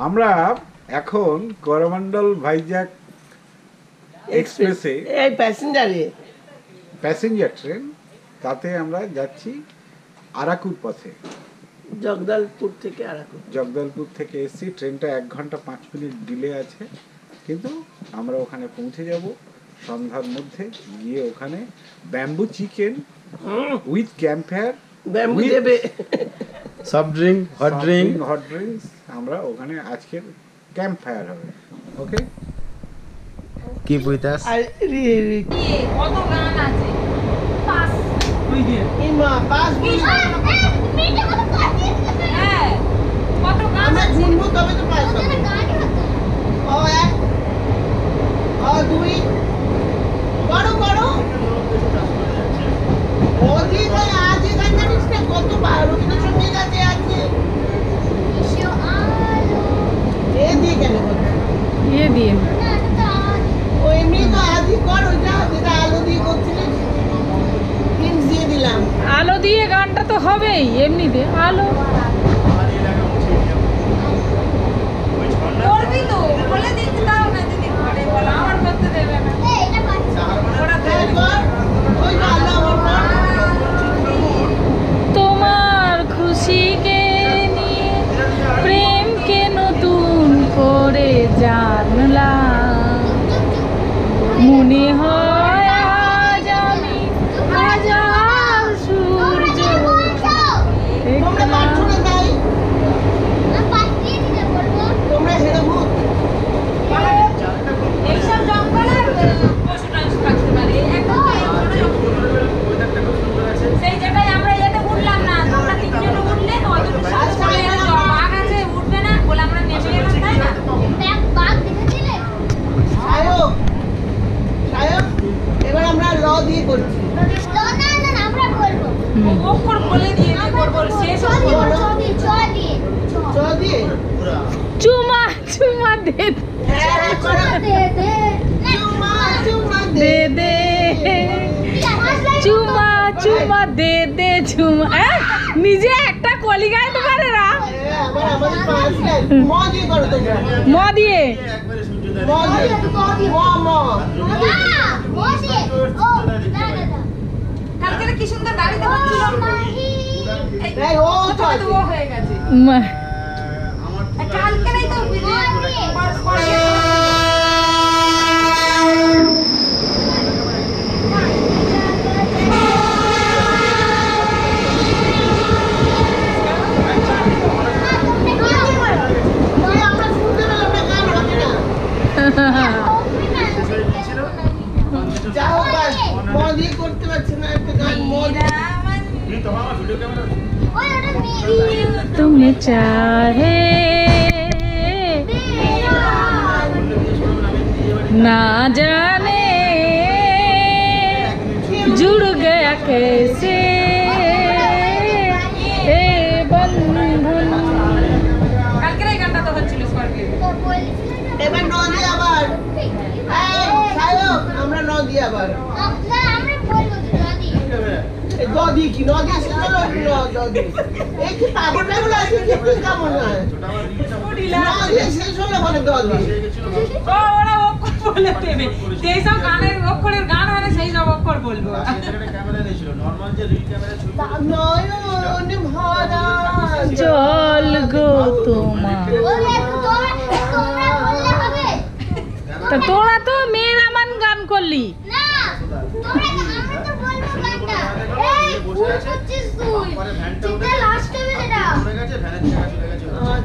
আমরা এখন করমন্ডল ভাইজ্যাক এক্সপ্রেসে এই প্যাসেঞ্জার ট্রেন, তাতে আমরা যাচ্ছি আরাকুর পথে। জগদলপুর থেকে এসছি। ট্রেনটা 1 ঘন্টা 5 মিনিট ডিলে আছে, কিন্তু আমরা ওখানে পৌঁছে যাব সন্ধ্যার মধ্যে। গিয়ে ওখানে bamboo chicken with campfire, bamboo দেবে, সফট ড্রিঙ্ক, হট ড্রিঙ্কস। আমরা ওখানে আজকের ক্যাম্পফায়ার হবে। ওকে, Keep with us. কত গান আছে পাস ওই যে ইমা পাস হ্যাঁ কত গান আমরা আছে শুনবো তবে তো পাস হবে। ও এক ও দুই করো করো ওদি ভাই আজ গান জানিস না কত রবীন্দ্রসঙ্গীত আছে আছে এ দিয়ে কেন বলছো ये দিয়ে ও এমনি তো আজই কর ওইটা যেটা আলো দিয়ে করছিলিস হিন্ট দিয়ে দিলাম। আলো দিয়ে গানটা তো হবেই এমনিতে আলো করবি তো বলে দিতে দাও না দিদি ঘরে বলা আমার করতে দেবে না এটা বাচ্চা ওরা কর ওই আলো আমার তোমার খুশিকে নিয়ে প্রেমকে নতুন করে জানলাম মনে হয় আজ আমি হাজার সূর্য তোমরা বাথরুমে যাই তোমরা হেরে ভূত এইসব জঙ্গলে পশু টাশু থাকতে পারে একদম সেই জায়গায় আমরা এটা উঠলাম না তোমরা তিনজনে উঠলে অতটুকু সাহস করে বাঘ আছে উঠবে না বলে আমরা নেমে গেলাম তাই না সায়ক সায়ক এবার আমরা ল দিয়ে করছি অক্ষর বলে দিয়ে করবো শেষ চ দিয়ে চুমা চুমা দে হ্যাঁ করো চুমা চুমা দে দে চুমা চুমা দে দে চুমা নিজে একটা কলি গাইতে পারে না আবার আমাদের পাঁচ লাইন ম দিয়ে করো তোমরা ম দিয়ে ম দিয়ে ম ম কালকে কি সুন্দর গাড়িতে হচ্ছিল এই ও চ তো ও হয়ে গেছে কালকে নাই তো আমরা শুনতে পেলাম না গান হবে না যাও বাস ম দিয়ে করতে পারছি না একটা গান ম দিয়ে तुम चाहे ना जाने जुड़ गया कैसे ए बंधन কালকের এই গানটা তো হচ্ছিল স্কর্পিও এবার ন দিয়ে আবার সায়ক আমরা ন দিয়ে আবার এই দ দিয়ে কি ন দিয়ে শেষ হলো ন দ দিয়ে এই কি পাগল পাগল আছে কি তুই কেমন হয় ন দিয়ে শেষ হলো বলে দ দিয়ে ও ওরা অক্ষর বলে দেবে যেই সব গানের অক্ষরের গান হয় না সেই সব অক্ষর বলবো নয়ন ভরা জল গো তোমার তা তোরা তো মেয়েরা মান গান করলি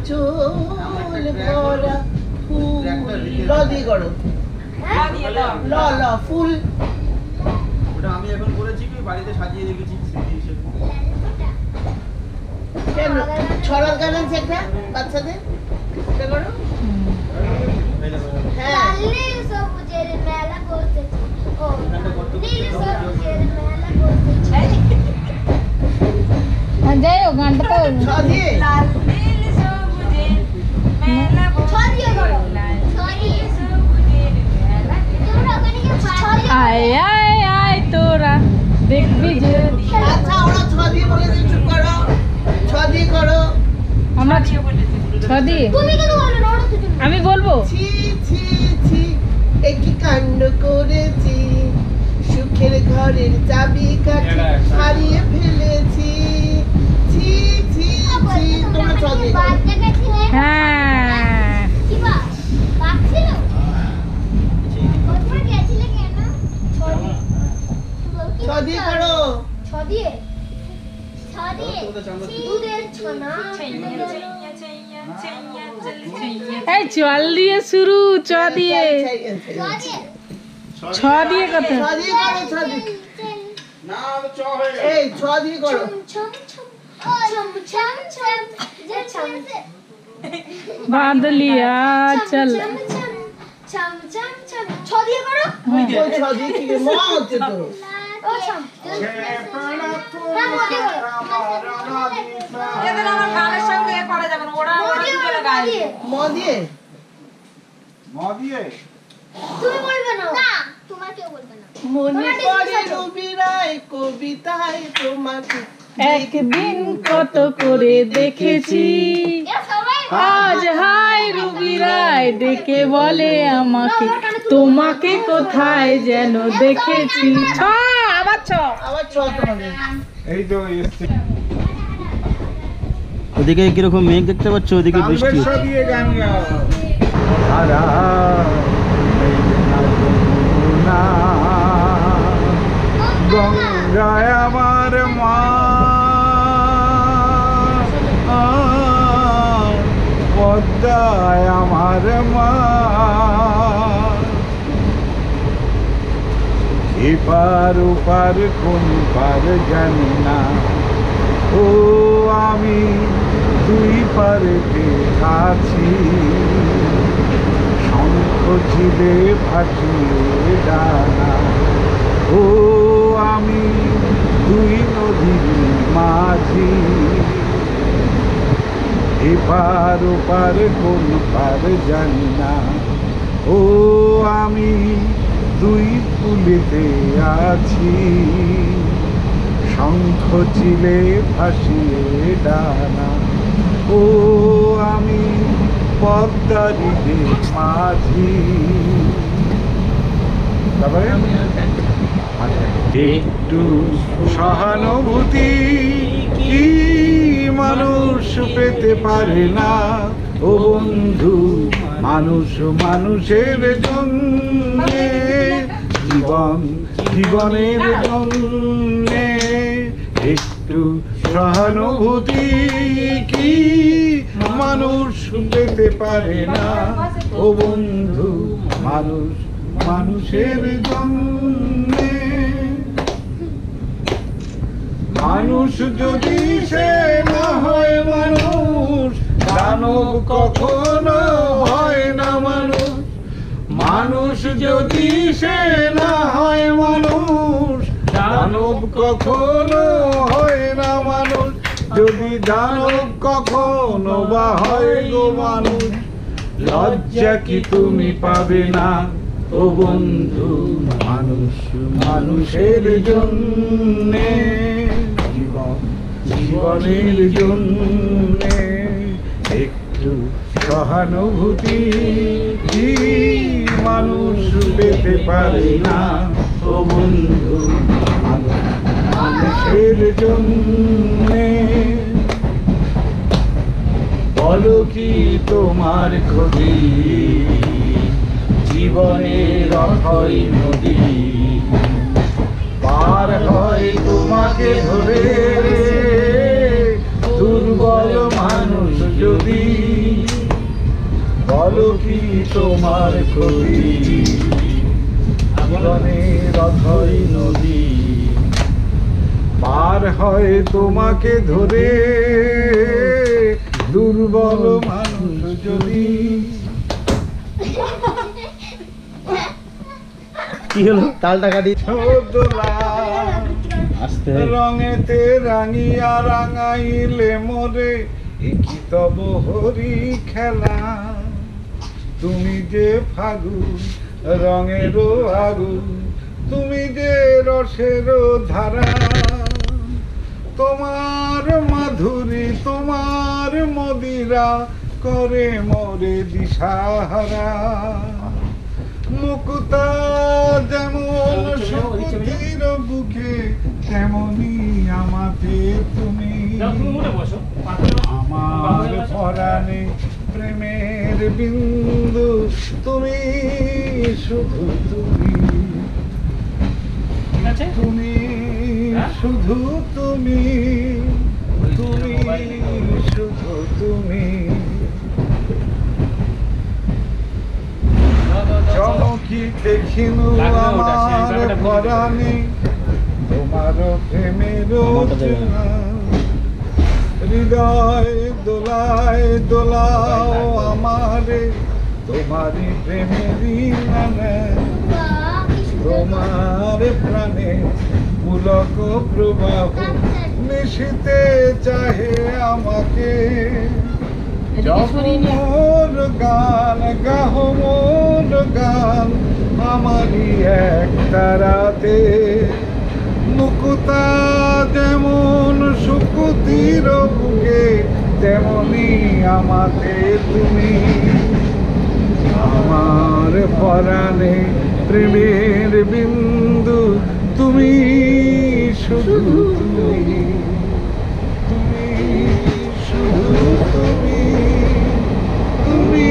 চোল ভরা ফুল ল দিয়ে করো ল ল ফুল ওটা আমি এখন করেছি কি বাড়িতে সাজিয়ে রেখেছি স্মৃতি হিসেবে। কেন ছড়ার গান আছে একটা বাচ্চাদের এটা করো হ্যাঁ যাই হোক গানটা তো ছ দিয়ে আয় আয় আয় তোরা দেখবি যে আচ্ছা ওরা ছ দিয়ে বলেছে চুপ করো ছ দিয়ে করো আমরা ছ দিয়ে তুমি কেন বলো না ছি ছি ছি একই কাণ্ড করেছি সুখের ঘরের চাবি কাঠি হারিয়ে ফেলেছি ছি ছি ছি তোমরা চলে হ্যাঁ ছদিয়ে করো এই চল দিয়ে শুরু চ দিয়ে ছ দিয়ে কথা ছদিয়ে করো ছদিয়ে না চ হয়ে গেল। এই ছদিয়ে করো বাদলিয়া চল ওই ছদিয়ে কি রে? মা হচ্ছে তো এদের আমার গানের সঙ্গে এ করা যাবে না ওরা দুজনে গাইবে ম দিয়ে দিয়ে মনে পড়ে রবি রায় কবিতায় তোমাকে একদিন কত করে দেখেছি আজ হাই রুবি রায় ডেকে বলে আমাকে তোমাকে কোথায় যেন দেখেছি ছ আবার ছ আবার ছটা হবে এই তো এসছে ওদিকে কিরকম মেঘ দেখতে পাচ্ছ, ওদিকে বৃষ্টি তালবেশ দিয়ে গান গাও আরা না গঙ্গায় আমার মা পদ্মায় আমার মা এপার ওপার কোন পার জানি না ও আমি দুই পারেতে আছি শঙ্খ ঝিলে ভাসিয়ে ডানা ও আমি দুই নদীর মাঝি এপার ওপার কোন পার জানি না ও আমি দুই ফুলেতে আছি শঙ্খ চিলে ভাসিয়ে ডানা ও আমি পদ্মারিতে মাঝি তারপরে একটু সহানুভূতি কি মানুষ পেতে পারে না ও বন্ধু মানুষ মানুষের জন্যে জীবনের জন্যে একটু সহানুভূতি কি মানুষ পেতে পারে না ও বন্ধু মানুষ মানুষের জন্যে মানুষ যদি সে না হয় মানুষ দানব কখনো হয় না মানুষ মানুষ যদি সে না হয় মানুষ দানব কখনো হয় না মানুষ যদি দানব কখনো বা হয় গো মানুষ লজ্জা কি তুমি পাবে না ও বন্ধু মানুষ মানুষের জন্যে জীবনের জন্যে একটু সহানুভূতি কি মানুষ পেতে পারে না ও বন্ধু মানুষের জন্যে বলো কি তোমার ক্ষতি জীবনের অথই নদী পার হয় তোমাকে ধরে দুর্বল মানুষ যদি বলো কি তোমার ক্ষতি জীবনের অথই নদী পার হয় তোমাকে ধরে দুর্বল মানুষ যদি কি হলো তালটা কাটি ছোদলা আস্তে রঙেতে রাঙিয়া রাঙাইলে মোরে কি তব হরি খেলা তুমি যে ফাগুন রঙেরও আগুন তুমি যে রসেরও ধারা তোমার মাধুরী তোমার মদিরা করে মোরে দিশাহারা। মুক্তা যেমন সুকুতির বুকে তেমনি আমাতে তুমি। আমার পরাণে প্রেমের বিন্দু তুমি, শুধু তুমি, তুমি শুধু তুমি, তুমি শুধু তুমি। চমকি দেখিনু আমার পরাণে তোমার প্রেমের জ্যোৎস্না। হৃদয় দোলায় দোলাও আমারে তোমারই প্রেমেরই নামে। তোমার প্রাণে পুলক প্রবাহ নিশিতে চাহে আমাকে। মোর গান গাহ মোর গান আমারই এক তারাতে। মুক্তা যেমন সুকুতির বুকে তেমনি আমাতে তুমি। আমার পরাণে প্রেমের বিন্দু তুমি, শুধু তুমি, তুমি শুধু তুমি, তুমি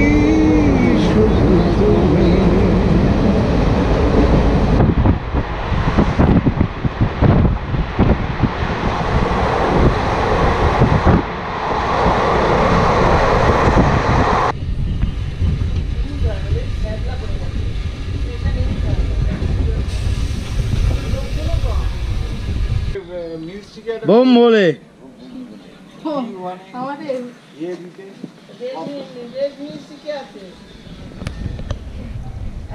শুধু তুমি। বোম বলে আমাদের ইয়ে দিতে রেড মিউজিকে আছে,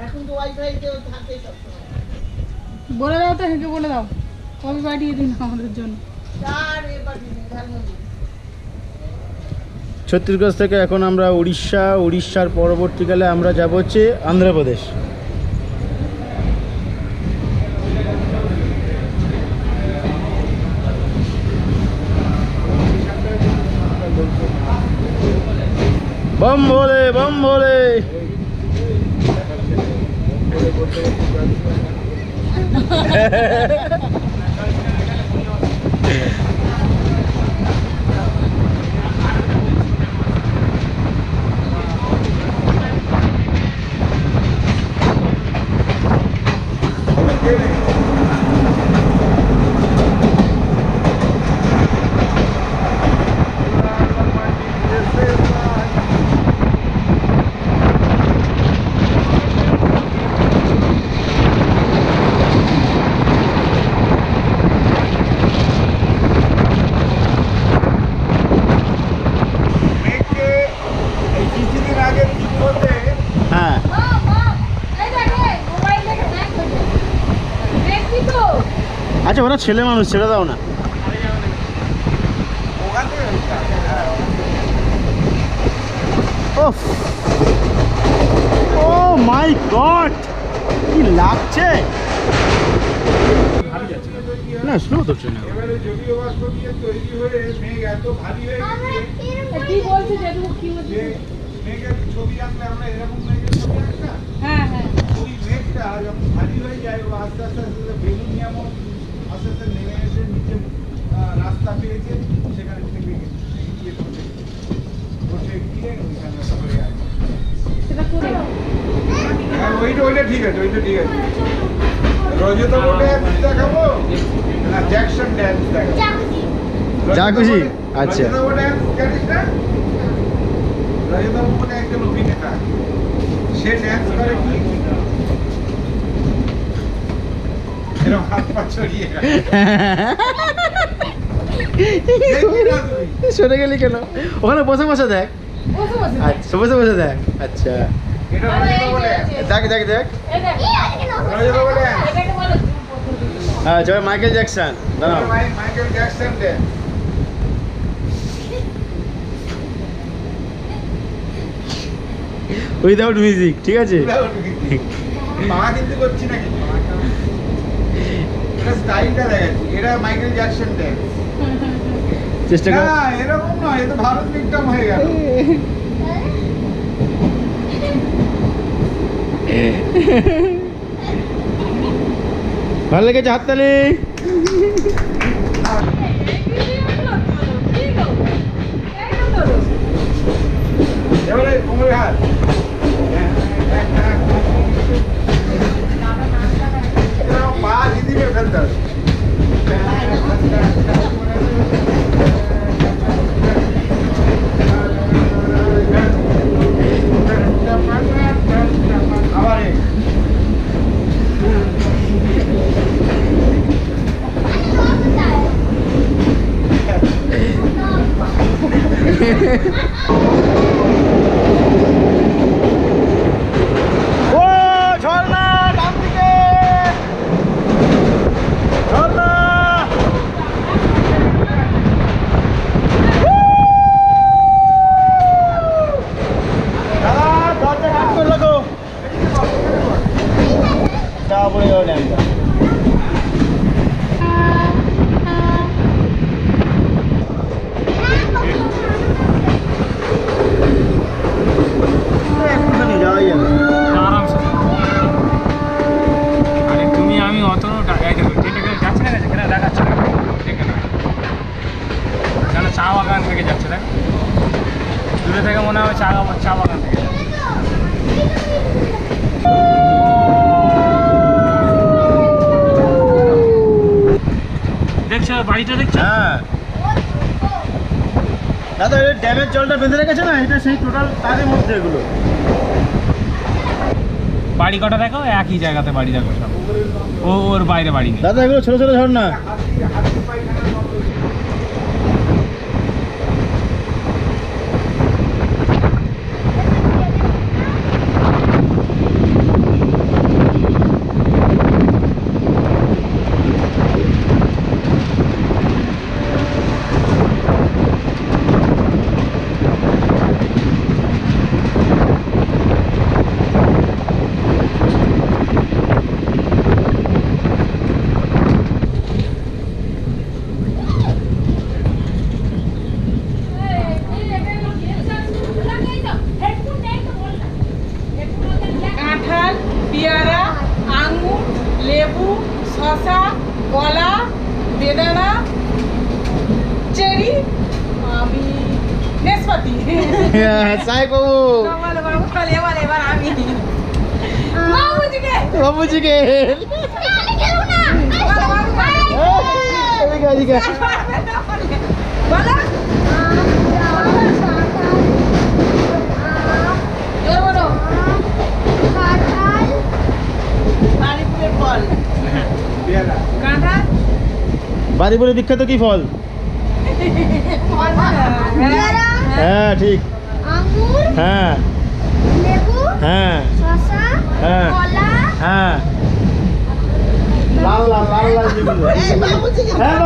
এখন তো ওয়াইফাইতে থাকে সবসময়। বলে দাও তো, হেঁকে বলে দাও কবে পাঠিয়ে দিন আমাদের জন্য। চার এবার ঝালমুড়ি ছত্তিশগড় থেকে এখন আমরা উড়িষ্যা, উড়িষ্যার পরবর্তীকালে আমরা যাব হচ্ছে অন্ধ্রপ্রদেশ। बम भोले बम भोले। আচ্ছা ওরা ছেলে মানুষ, ছেড়ে দাও না। ও মাই গড, কি লাগছে না, স্লো তো ট্রেন। এবারে জলীয় বাষ্প দিয়ে তৈরি হয়ে মেঘ এত ভারী হয়ে গেছে কি বলছে যেটুকু কি বলছে? যে মেঘের ছবি আঁকলে আমরা এরকম মেঘের ছবি আঁকতাম, হ্যাঁ হ্যাঁ, ওই মেঘটা যখন ভারী হয়ে যায় ও আস্তে আস্তে আস্তে বেলুন যেমন আস্তে আস্তে নেমে এসে নিচে রাস্তা পেয়েছে, সেখানে থেকে গিয়ে বসে গিয়ে ওইখানে পড়ে আছে। সেটা করে হ্যাঁ, ওইটা ঠিক আছে, ওইটা ঠিক আছে। রজতা ড্যান্স দেখাবো না জ্যাকসন ড্যান্স দেখাবো? যা খুশি। আচ্ছা রজতা ড্যান্স জানিস না? রজতা বলে একজন অভিনেতা, সে ড্যান্স করে কি এরকম হাত পা ছড়িয়ে সরে গেলি কেন? ওখানে বসে বসে দেখ। বসে বসে আচ্ছা বসে বসে দেখ। আচ্ছা এটা রজতা বলে দেখ দেখ দেখ। রজতা বলে এটাকে বলে হ্যাঁ জয় মাইকেল জ্যাকসন। দাঁড়াও Michael Jackson dance. Without music, ঠিক আছে? পা কিন্তু করছি না, কিন্তু এটা স্টাইলটা দেখাচ্ছি। এটা মাইকেল জ্যাকসন ড্যান্স। চেষ্টা কর। না এরকম নয়, এ তো ভারত বিক্রম হয়ে গেল। ভালো লেগেছে, হাততালি। এবারে কোমরে হাত। পা দিদিকে ফেলতে হবে। আবার ও ঝর্ণা, ডান দিকে ঝর্ণা। দাদা দরজা কাজ করে রাখো, চা পড়ে যাও ড্যামটা। একটুখানি যাওয়াই যাবে। আরামসে। আরে তুমি আমি অত টাকায় দেখো যেটা যাচ্ছে না যেখানে দেখাচ্ছে না দেখে না যেন চা বাগান থেকে যাচ্ছে দেখ দূরে থেকে মনে হয় চা বাগান থেকে যাচ্ছে। দেখছো বাড়িটা দেখছো? হ্যাঁ দাদা, এই ড্যামের জলটা বেঁধে রেখেছে না, এটা সেই টোটাল তাদের মধ্যে এগুলো। বাড়ি কটা দেখো একই জায়গাতে বাড়ি দেখো সব, ওর বাইরে বাড়ি নেই। দাদা এগুলো ছোট ছোট ঝর্ণা। কাঁঠাল, পেয়ারা, আঙুর, লেবু, শসা, কলা, বেদানা, চেরি, আমি নেসপাতি। সাই বাবু, এবার আমি বাবুজিকে এদিকে এদিকে। বলো জোর বলো। বাড়িপুরের ফল। কাঁঠাল, বাড়িপুরে বিখ্যাত কি ফল? হ্যাঁ ঠিক। আঙ্গুর, হ্যাঁ লেবু, হ্যাঁ শসা, হ্যাঁ কলা, হ্যাঁ, লাল লাল লাল লাল যেগুলো। এই বাবুজিকে হ্যাঁ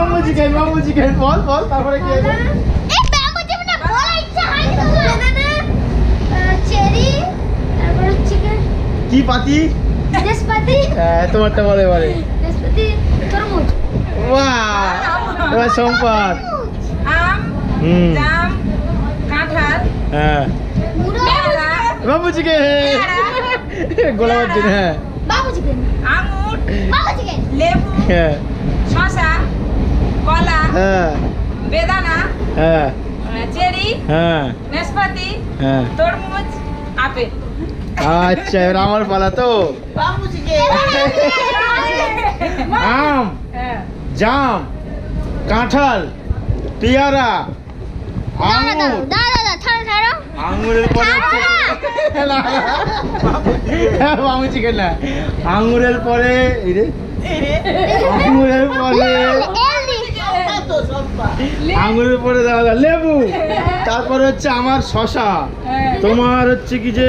বাবুজিকে বল বল, তারপরে কি আছে? এই ব্যাঙ্গো যেমন বলার ইচ্ছা হয়নি তো বেদানা, চেরি, তারপর হচ্ছে কি পাতি? নাশপাতি, হ্যাঁ তোমারটা বলে বলে। নাশপাতি, তরমুজ, বাহ, এবার সম্পদ। আম, হুম জাম, কাঁঠাল, হ্যাঁ মুড়ো, বাবুজিকে গোলাপ দিন। হ্যাঁ বাবু চিকেন, আঙুর, বাবু চিকেন, লেবু, হ্যাঁ শসা, কলা, হ্যাঁ বেদানা, হ্যাঁ চেরি, হ্যাঁ নাশপাতি, হ্যাঁ। তরমুজ, আপেল। আচ্ছা এবার আমার পালা তো। বাবুজিকে আম, হ্যাঁ। জাম, কাঁঠাল, পেয়ারা, দাঁড়া আঙুর। দাঁড়া ছাড়ো ছাড়ো, আঙুরের পরে বাবু চিকেন না, আঙুরের পরে এই রে, আঙুরের পরে তো সম্পা। আঙুরের পরে দাদা লেবু, তারপরে হচ্ছে আমার শশা, তোমার হচ্ছে কি যে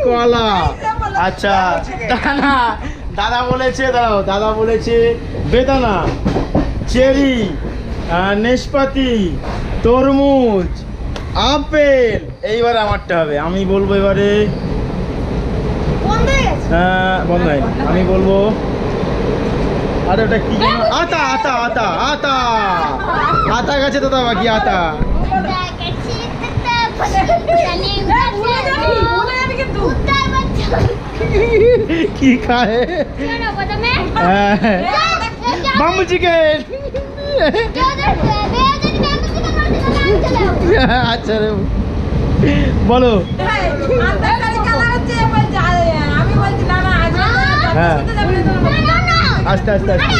কলা। আচ্ছা দাদা, দাদা বলেছে দাঁড়াও, দাদা বলেছে বেদানা, চেরি, নেশপাতি, তরমুজ, আপেল। এইবারে আমারটা হবে, আমি বলবো এবারে বন্ধ হয়ে গেছে। বন্ধ হয়, আমি বলবো আরে ওটা কি যেন? আতা আতা আতা আতা আতা গেছে তো বাকি আতা। ভুলে যাবি কিন্তু। কি খায় চলো প্রথমে বাম্বু চিকেন। আচ্ছা রে বলো। হ্যাঁ আস্তে আস্তে আস্তে।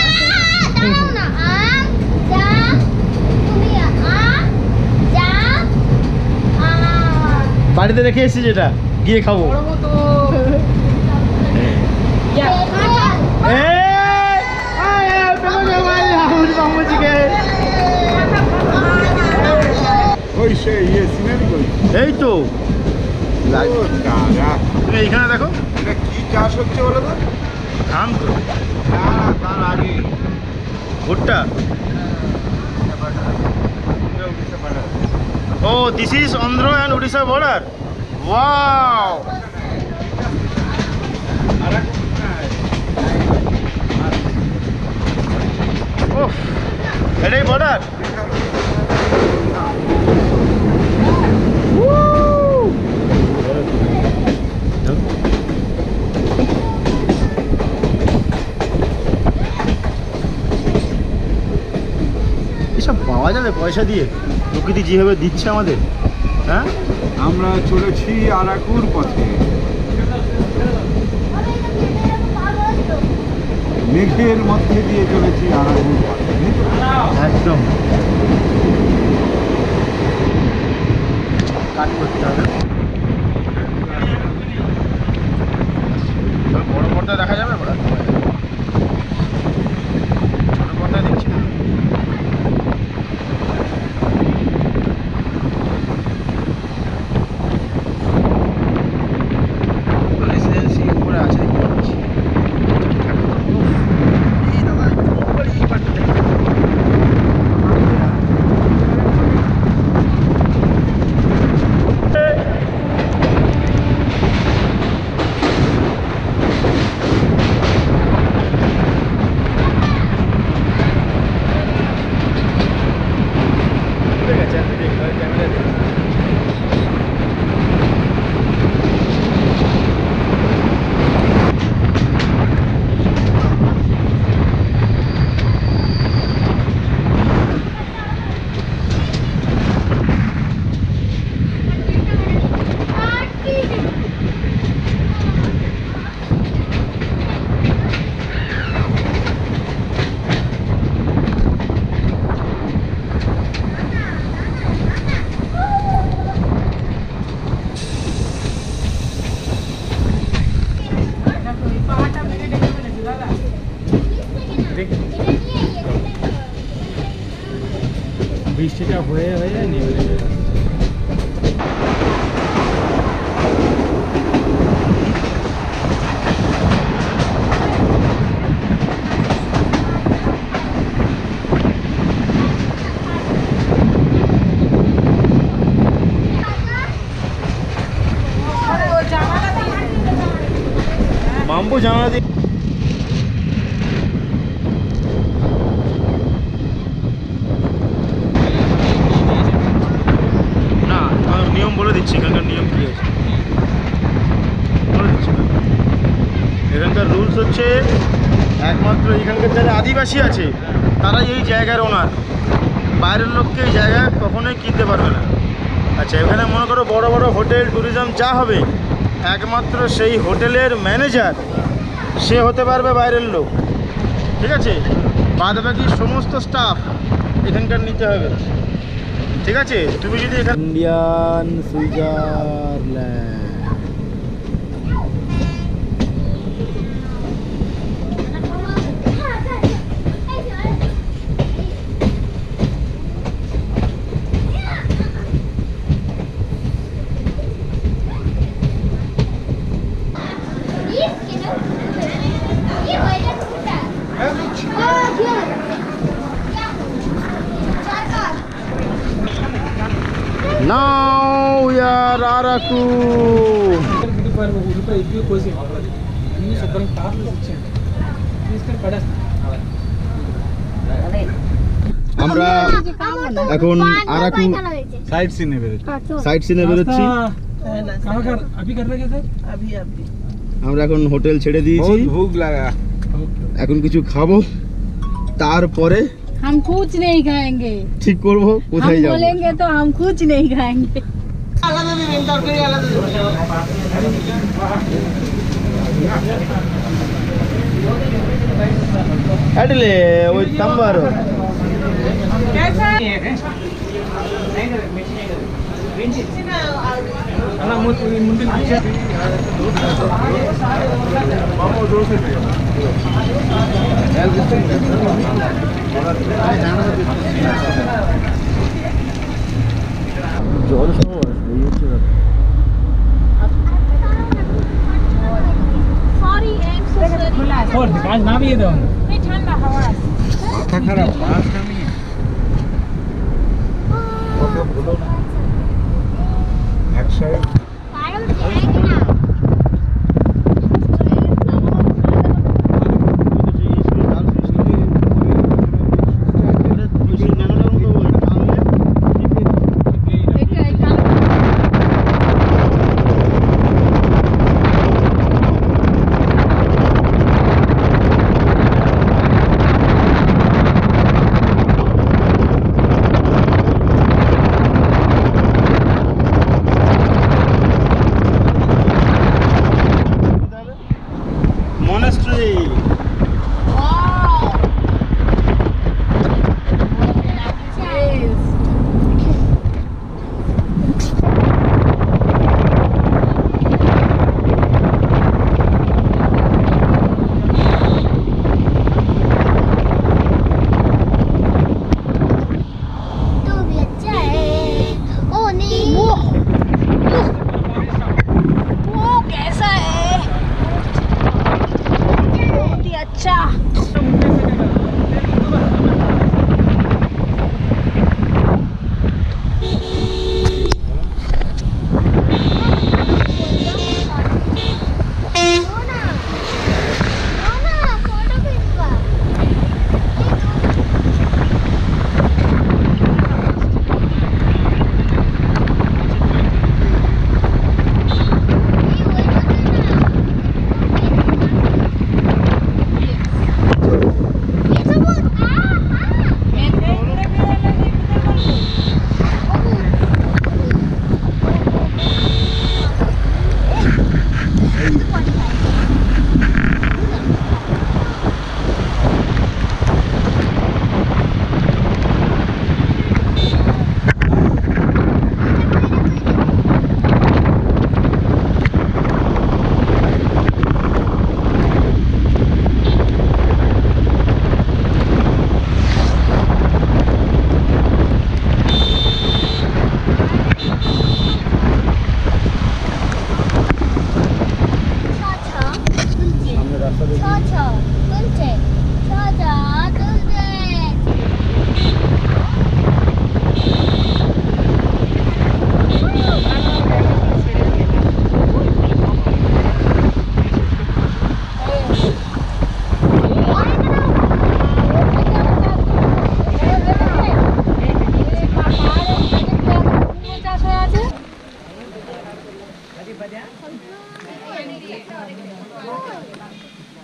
বাড়িতে রেখে এসেছি যেটা গিয়ে খাবো। বাম্বু চিকেন ওই সে সিনারি কই এই তো ও দাদা, তুমি এইখানে দেখো এটা কি চাষ হচ্ছে বলো তো? ধান তো না তার আগে ভুট্টা। Oh this is Andhra and Orissa border. Wow oh এটাই বর্ডার। এসব পাওয়া যাবে পয়সা দিয়ে? প্রকৃতি যেভাবে দিচ্ছে আমাদের। হ্যাঁ আমরা চলেছি আরাকুর পথে, মেঘের মধ্যে দিয়ে চলেছি আরাকুর পথে। একদম কাট করতে হবে। বড় পর্দা দেখা যাবে? ছোট পর্দা দেখছি না। রেসিডেন্সি উপরে আছে দেখতে পাচ্ছি। এই দাদা এই পার্টটা দেখতে বৃষ্টিটা হয়ে হয়ে নেমে যাবে। বাম্বু জানালা দিয়ে না, আমার নিয়ম বলে দিচ্ছি। এখানকার নিয়ম কি আছে বলে দিচ্ছি। এখানকার রুলস হচ্ছে একমাত্র এখানকার যারা আদিবাসী আছে তারাই এই জায়গার ওনার। বাইরের লোককে এই জায়গা কখনোই কিনতে পারবে না। আচ্ছা, এখানে মনে করো বড় বড় হোটেল ট্যুরিজম যা হবে, একমাত্র সেই হোটেলের ম্যানেজার সে হতে পারবে বাইরের লোক। ঠিক আছে, বাদ বাকি সমস্ত স্টাফ এখানকার নিতে হবে। ঠিক আছে, তুমি যদি এখানে Indian Switzerland Now we are Araku. আমরা এখন আরাকু সাইড সিনে বেরোচ্ছি। সাইড সিনে বেরোচ্ছি। अभी कर रहे क्या सर? अभी আমরা এখন হোটেল ছেড়ে দিয়েছি, बहुत भूख लगा। এখন কিছু খাবো, তারপরে हम कुछ नहीं खाएंगे, ঠিক করব हम কোথায় যাব। बोलेंगे तो हम कुछ नहीं खाएंगे। আলাদা দেবেন, তরকারি আলাদা দেবেন। ಅಡ್ಲೆ ওই ಸಾಂಬಾರು জল Sorry, I'm so sorry. কাজ নামিয়ে দাও না। এই ঠান্ডা হাওয়া আছে। माथा खराब बात नहीं है। কথা বলো না। এক সাইড पागल जाएंगे ना। মনাস্ট্রি तो भी अच्छा है। ओ नहीं। वो कैसा है? बहुत ही अच्छा। फोटो खींचवा।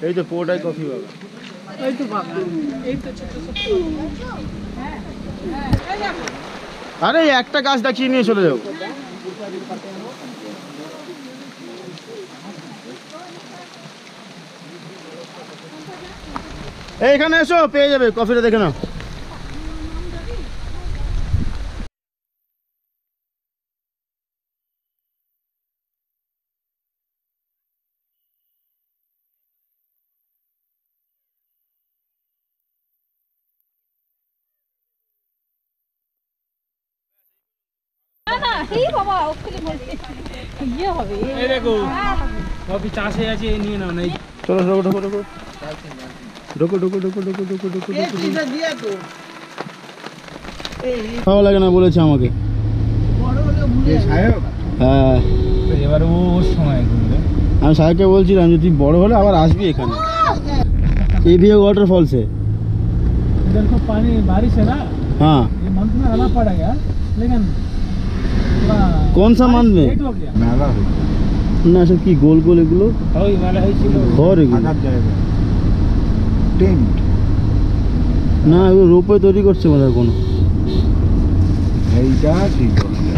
এই তো পুরোটাই কফি বাগান। এই তো বাগান, এই তো ছোট ছোট। আরে একটা গাছ দেখিয়ে নিয়ে চলে যাও। এইখানে এসো, পেয়ে যাবে, কফিটা দেখে নাও। এই বাবা ওখানে বলতে ইয়ে হবে। এই দেখো কফি চাষে আছে, নিয়ে নাও না। চলো ঢোকো ঢোকো ঢোকো ঢোকো ঢোকো ঢোকো ঢোকো ঢোকো ঢোকো এই পিঠা দিয়ে তো। এই ভালো লাগে না বলেছে আমাকে। বড় হলে ভুলে যাবে। সাহেব হ্যাঁ, এবার ওর সময় ঘুরবে। আমি সাহেবকে বলছিলাম যে তুই বড় হলে আবার আসবি এখানে, एबीए वाटरफॉल से। इधर को पानी बारिश है ना, हाँ, ये मंथ में आना पड़ेगा, लेकिन कौन सा मंथ में? लेट हो गया। মেলা না সব কি গোল গোল এগুলো? ওই মেলা হয়েছিল ঘর এগুলো থাকার জায়গা, টেন্ট। না, এগুলো রোপে তৈরি করছে মনে হয় কোনো। এইটা ঠিক আছে।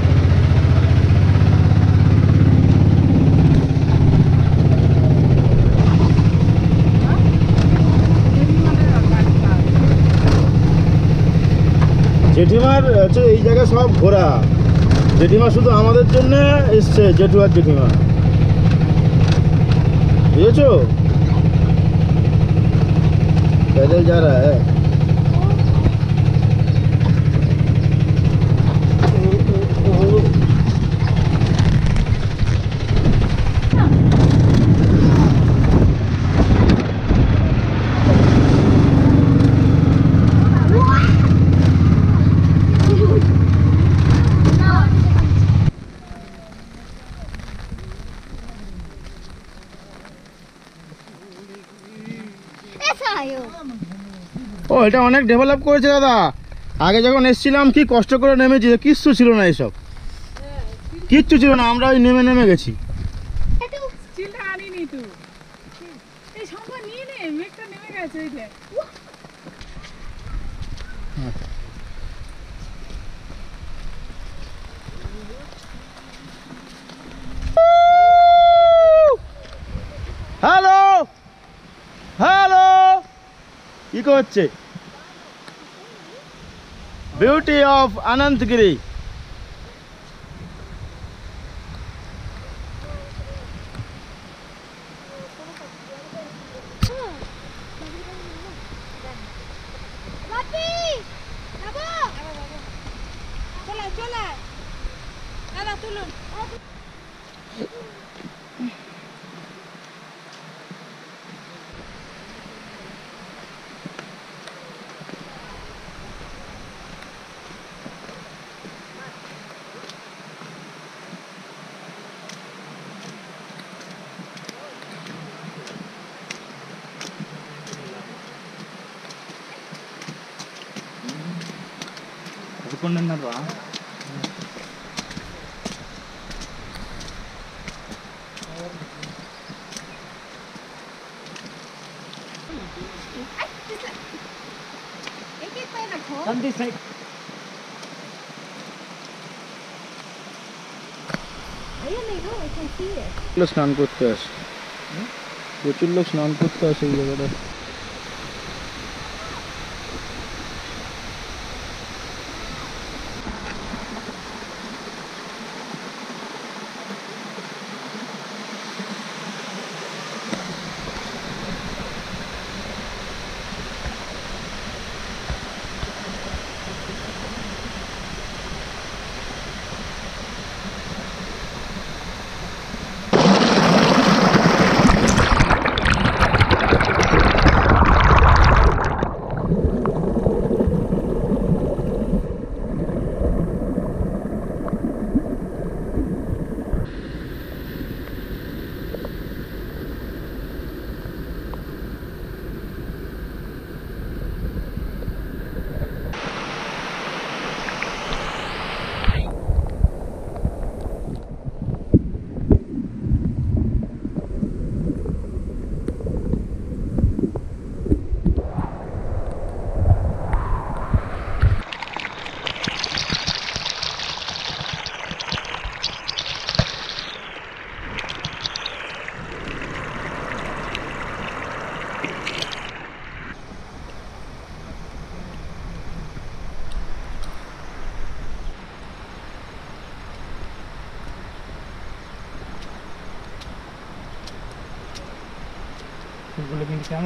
জেঠিমার হচ্ছে এই জায়গায় সব ঘোরা। জেঠিমা শুধু আমাদের জন্য এসছে, জেঠু আর জেঠিমা, বুঝেছো? पैदल जा रहा है। ऐसा आयो ও এটা অনেক ডেভেলপ করেছে দাদা। আগে যখন এসেছিলাম কি কষ্ট করে নেমেছি, কিচ্ছু ছিল না, এসব কিচ্ছু ছিল না, আমরা ওই নেমে নেমে গেছি। চিলটা আনিনি তুই, এই সংখ্যা নিয়ে নে, মেঘটা নেমে গেছে এই যে। হ্যালো হ্যালো, কি করছে? Beauty of Ananthagiri. বাপি বাবা চলে চলে দাদা তুলুন। एक एक पैर रखो भैया नहीं हो कैसी है লোক স্নান করতে আসে, প্রচুর লোক স্নান করতে আসে এই জায়গাটা।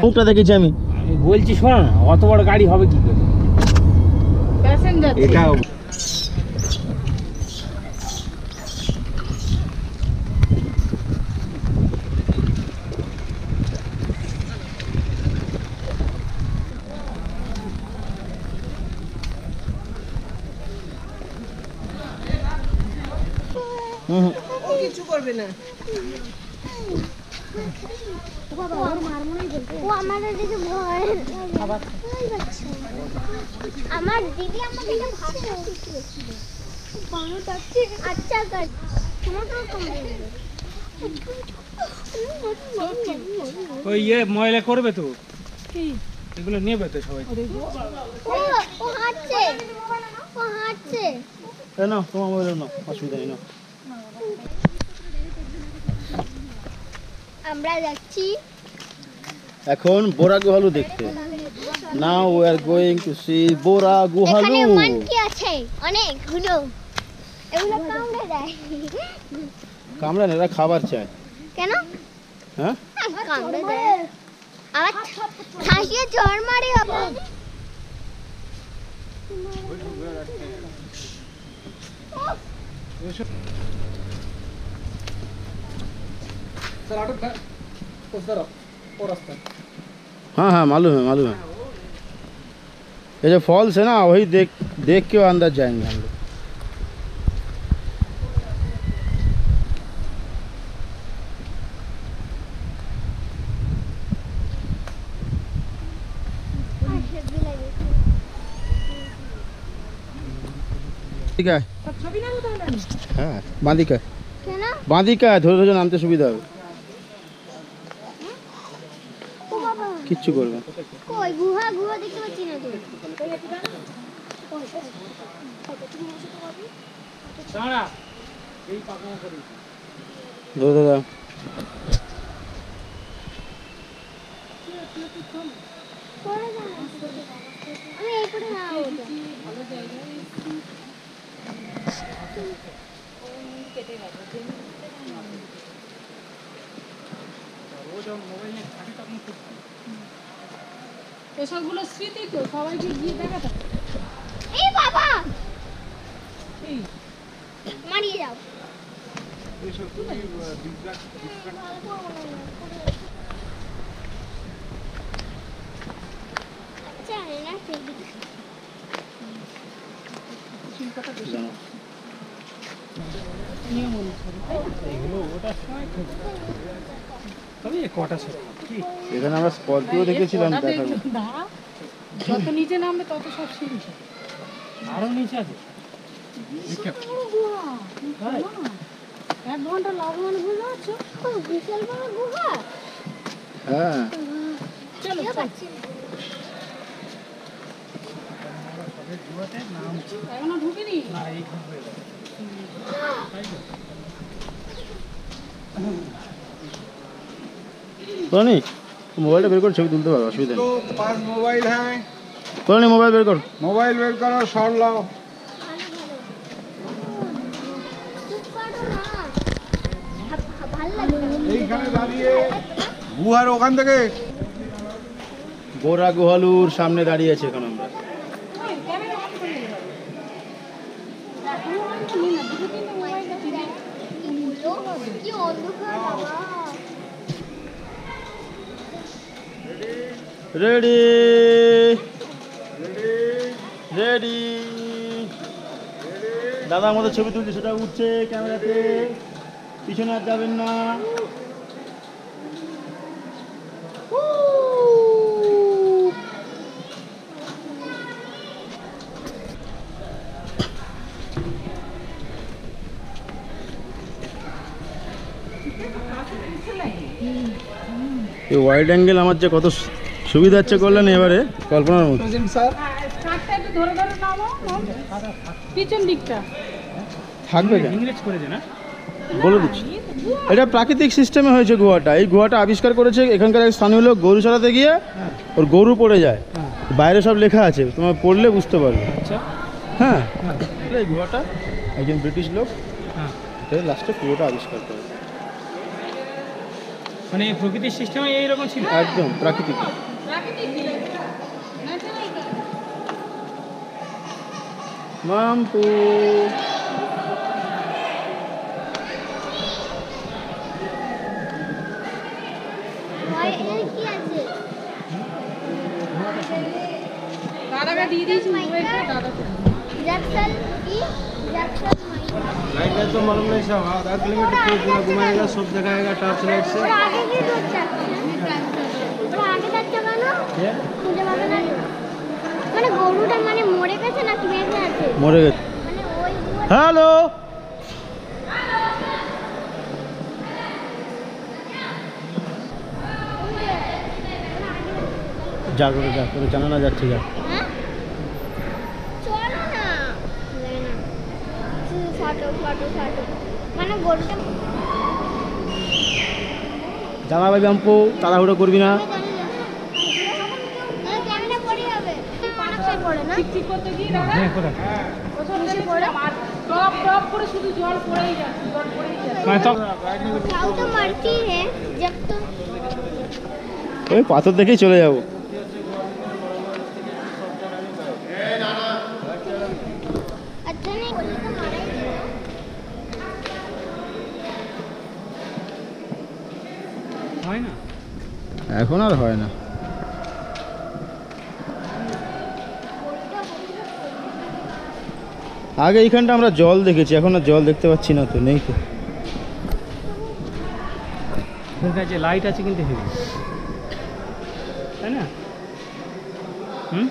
মুখটা দেখেছি আমি। বলছি শোনো না, অত বড় গাড়ি হবে কি করে? প্যাসেঞ্জার এটা কিছু করবে না। ও আমাদের দিকে ভয় আমার দিদি আমাকে ভাষা বানো যাচ্ছে আচ্ছা কাজ তোমার তো কম ওই ইয়ে ময়লা করবে তো, কি এগুলো নেবে তো সবাই। ও হাঁটছে, ও হাঁটছে। না তোমার মোবাইল নাও, অসুবিধা নেই। আমরা যাচ্ছি এখন বোরা গুহালু দেখতে। Now we are going to see Borra Guhalu. এখানে মানকি আছে অনেকগুলো, এগুলো কামড়ে দেয়। কামড়া না, এরা খাবার চায়। কেন? হ্যাঁ কামড়ে দেয়, আর খাসিয়ে জ্বর মারে আবার। हाँ हाँ मालूम है मालूम है। ये जो फॉल्स है ना वही देख देख के अंदर जाएंगे हम लोग। ठीक है हाँ बांधी का কেন? बांधी का है, ধরে ধরে নামতে সুবিধা হবে। ও বাবা, কিচ্ছু করবে না। কই গুহা গুহা দেখতে পাচ্ছি না তো। দাঁড়া, এই পাকা করে ধরে ধরে দাও। পরে যাবো। আমি এই করে না ওটা। এসবগুলো স্মৃতি তো, সবাইকে গিয়ে দেখাতে হবে। এই বাবা, এই মারিয়ে যাও। জানি না ঠিক। জানো। নিয়ম অনুসারে এগুলো ওটার সময় খুব তবে এ কটা ছিল কি এখানে আমরা স্করপিও দেখেছিলাম দেখার মতো। দাঁড়া, যত নিচে নামবে তত সব সিঁড়ি। আরো নিচে আছে। বড় গুহা, তাই? না, 1 ঘন্টা লাগবে মানে বুঝতে পারছো? ও বিশাল বড় গুহা। হ্যাঁ চলো কেউ চলো। পাচ্ছি না। এখনো ঢুকিনি। না এই ঘুরবে তোনি মোবাইলটা বের করে ছবি তুলতে পারো, অসুবিধা নেই। तो पास मोबाइल है, তোনি মোবাইল বের কর। मोबाइल बेर करो, शॉट लाओ। চুপ করো না। ভালো লাগে না। এইখানে দাঁড়িয়ে গুহার ওখান থেকে বোরা গুহালুর সামনে দাঁড়িয়ে আছে এখন আমরা। কি অন্ধকার বাবা। Ready ready. দাদা আমাদের ছবি তুলছে, সেটা উঠছে ক্যামেরাতে, পিছনে আর যাবেন না। এই ওয়াইড অ্যাঙ্গেল আমার যে কত সুবিধা হচ্ছে করলেন এবারে কল্পনার মতো। ট্রাকটা একটু ধরে ধরে নামো, পিছন দিকটা। থাকবে কেন ইংরেজ করেছে না বলে দিচ্ছি। এটা প্রাকৃতিক সিস্টেমে হয়েছে গুহাটা। এই গুহাটা আবিষ্কার করেছে এখানকার এক স্থানীয় লোক গরু চড়াতে গিয়ে, ওর গরু পড়ে যায়, বাইরে সব লেখা আছে, তোমার পড়লে বুঝতে পারবে। আচ্ছা হ্যাঁ এই গুহাটা একজন ব্রিটিশ লোক হ্যাঁ লাস্টে পুরোটা আবিষ্কার করে। মানে প্রকৃতির সিস্টেমে এইরকম ছিল একদম প্রাকৃতিক। মাম্পু ভাই এর কি আছে? দাদাকে দিয়ে দিয়েছি মোবাইলটা, দাদাকে। জাকসাল কি? জাকসাল মাইকা। लाइट है तो मालूम नहीं साहब, आधा किलोमीटर पूरा घुमाएगा, सब दिखाएगा टॉर्च लाइट से। ওরা আগে কি করছে? ওরা আগে যাচ্ছে কেন? খুঁজে পাবে না। মানে গরুটা মানে মরে গেছে না কি বেঁচে আছে? মরে গেছে। মানে ওই গুহা হ্যালো যা করে যা করে জানা না যাচ্ছে যা। হ্যাঁ চলো না না ফটো ফটো ফটো মানে গরুটা জামা ভাই ব্যাম্পু তাড়াহুড়ো করবি না। ক্যামেরা পড়ে যাবে অনেকটাই পড়ে না ঠিক করতে গিয়ে দাদা হ্যাঁ কোথায় নিচে পড়ে আর টপ টপ করে শুধু জল পড়েই যাচ্ছে জল পড়েই যাচ্ছে মানে তো खाओ तो मरती है जब तो ওই পাথর দেখেই চলে যাবো। अच्छा नहीं बोले तो मारा ही नहीं হয় না। এখন আর হয় না। আগে এইখানটা আমরা জল দেখেছি, এখন আর জল দেখতে পাচ্ছি না তো, নেই তো। ওর কাছে লাইট আছে কিন্তু হেভি, তাই না? হুম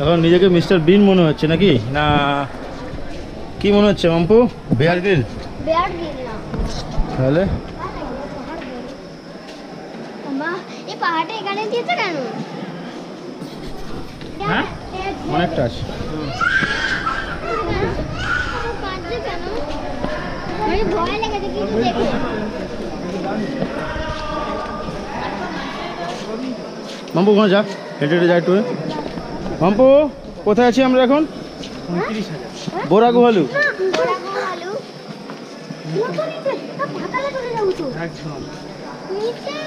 এখন নিজেকে মিস্টার বিন মনে হচ্ছে নাকি না কি মনে হচ্ছে মাম্পু? বেয়ার গ্রিল बेयार गिरना তাহলে अम्मा ये पहाड़ এখানে দিয়েছে কেন হ্যাঁ অনেকটা আছে। কাঁদছে কেন মানে ভয় লেগেছে কিছু দেখে মাম্পু ওখানে যা, হেঁটে হেঁটে যা একটু। মাম্পু কোথায় আছি আমরা এখন? 29,000 বোরা গুহালু। ওরা ভালো কত নিচে পাতালে চলে যাও তো একদম নিচে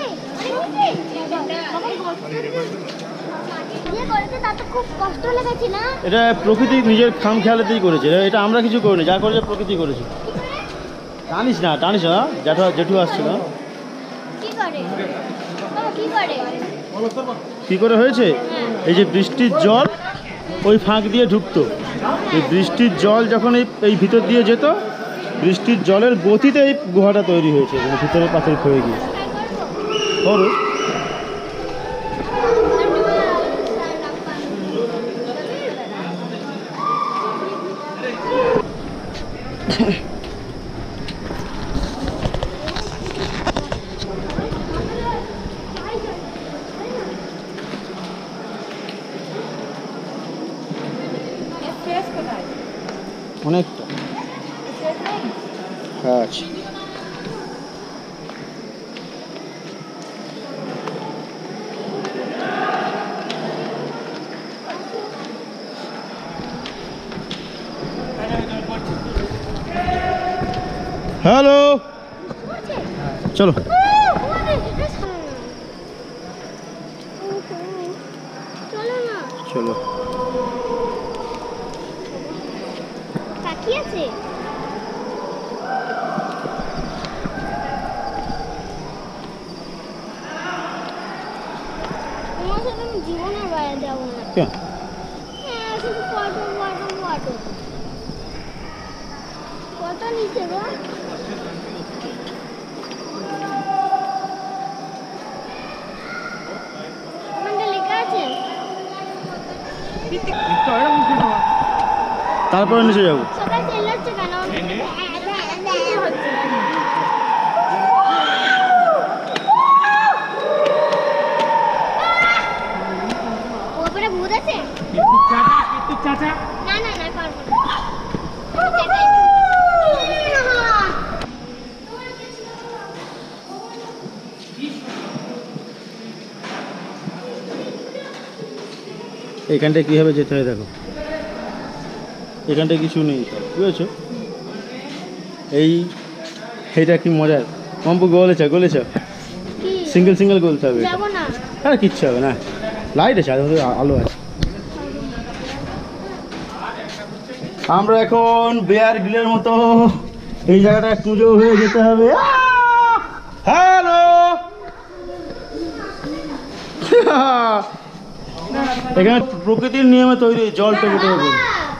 অনেক নিচে বাবা কষ্ট দিয়ে করেছে তাতে খুব কষ্ট লেগেছে না এটা প্রকৃতি নিজের খাম খেয়ালেতেই করেছে, এটা আমরা কিছু করিনি, যা করেছে প্রকৃতি করেছে। টানিস না জেঠু আসছে না। কি করে বাবা কি করে কী করে হয়েছে? এই যে বৃষ্টির জল ওই ফাঁক দিয়ে ঢুকতো, এই বৃষ্টির জল যখন এই ভিতর দিয়ে যেত, বৃষ্টির জলের গতিতে এই গুহাটা তৈরি হয়েছে, মানে ভিতরে পাথর ক্ষয়ে গিয়ে। করো ফেস কোথায় অনেকটা হ্যাঁ আছে। হ্যালো চলো চলো না চলো। পাখি আছে তোমার সাথে আমি জীবনের বাইরে যাবো না কেন? হ্যাঁ শুধু ফটো ফটো ফটো কত নিচে গো ওখানটা লেখা আছে তারপরে নিচে যাবো। সবাই চেল্লাচ্ছে কেন কি হচ্ছে ওপরে ভূত আছে চাচা না না না পারবো না এখানটায় কীভাবে যেতে হয় দেখো, এখানটায় কিছু নেই, বুঝেছো? এইটা কি মজার। মাম্পু গোলেছ কি সিঙ্গেল গোলতে হবে। যাবো না আর কিচ্ছু হবে না, লাইট আছে, আলো আছে। আমরা এখন বেয়ার গ্রিলের মতো এই জায়গাটা পুজো হয়ে যেতে হবে। হ্যালো এখানে প্রকৃতির নিয়মে তৈরি জল টেপে টেপে।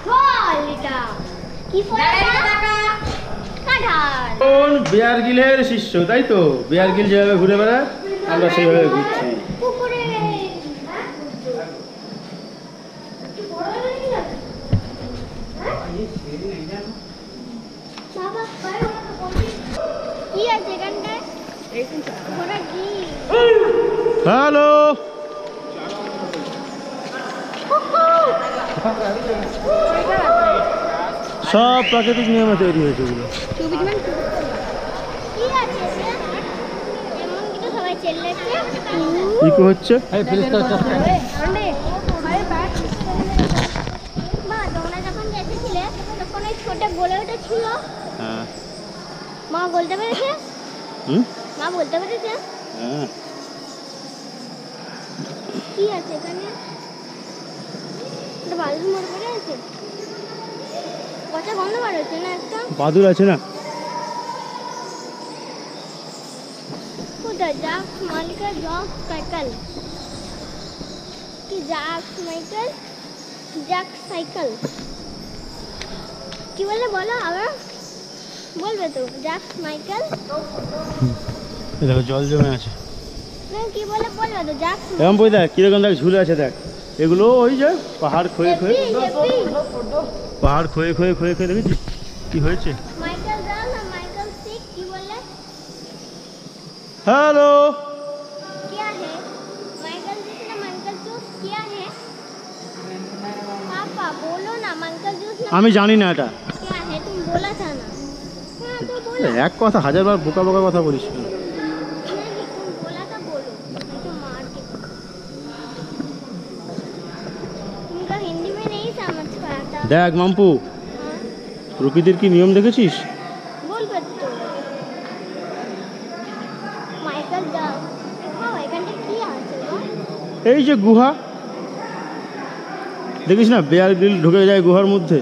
ফল এটা কি ফল কাঁঠাল কোন বেয়ার গিলের শিষ্য, তাই তো? বেয়ার গিল যেভাবে ঘুরে বেড়ায় আমরা সেইভাবে ঘুরছি। পুকুরে বাবা হ্যালো সব প্রাকৃতিক নিয়মে তৈরি হয়েছে এগুলো। কি আছে এমন কিন্তু সবাই চেল্লাচ্ছে ইকো হচ্ছে। মা তোমরা যখন যেতেছিলে তখন ওই ছোট গোলাটা ছিল হ্যাঁ মা বলতে পেরেছে হুম মা বলতে পেরেছে হ্যাঁ কি আছে এখানে একটা বালু মরে পড়ে আছে পচা গন্ধ বার হচ্ছে না একটা বাদুর আছে না? কোথায় জাক্স মাইকেল জক সাইকেল কি জাক্স মাইকেল জ্যাক সাইকেল কি বলে বলো আবার বলবে তো জ্যাক্স মাইকেল এই দেখো জল জমে আছে। না কি বলে বলবে তো জ্যাক্স এরকম বই দেখ কিরকম দেখ ঝুলে আছে দেখ। এগুলো ওই যে পাহাড় ক্ষয়ে ক্ষয়ে পাহাড় ক্ষয়ে ক্ষয়ে ক্ষয়ে ক্ষয়ে দেখেছিস কি হয়েছে। মাইকেল জাল আর মাইকেল সিক কি বলে হ্যালো क्या है माइकल जूस ना माइकल जूस क्या है पापा बोलो ना माइकल जूस ना আমি জানি না এটা। क्या है तुम बोला था ना हाँ तो बोलो এক কথা হাজারবার বোকা বোকা কথা বলিস কেন? नहीं तुम बोला था बोलो नहीं तो मार के तुमको हिंदी में नहीं समझ पाता দেখ মাম্পু हाँ প্রকৃতির কি নিয়ম দেখেছিস? बोल बत तो माइकल जाओ हाँ এখানটা কি আছে গো এই যে গুহা দেখিস না বেয়ার গ্রিল ঢুকে যায় গুহার মধ্যে।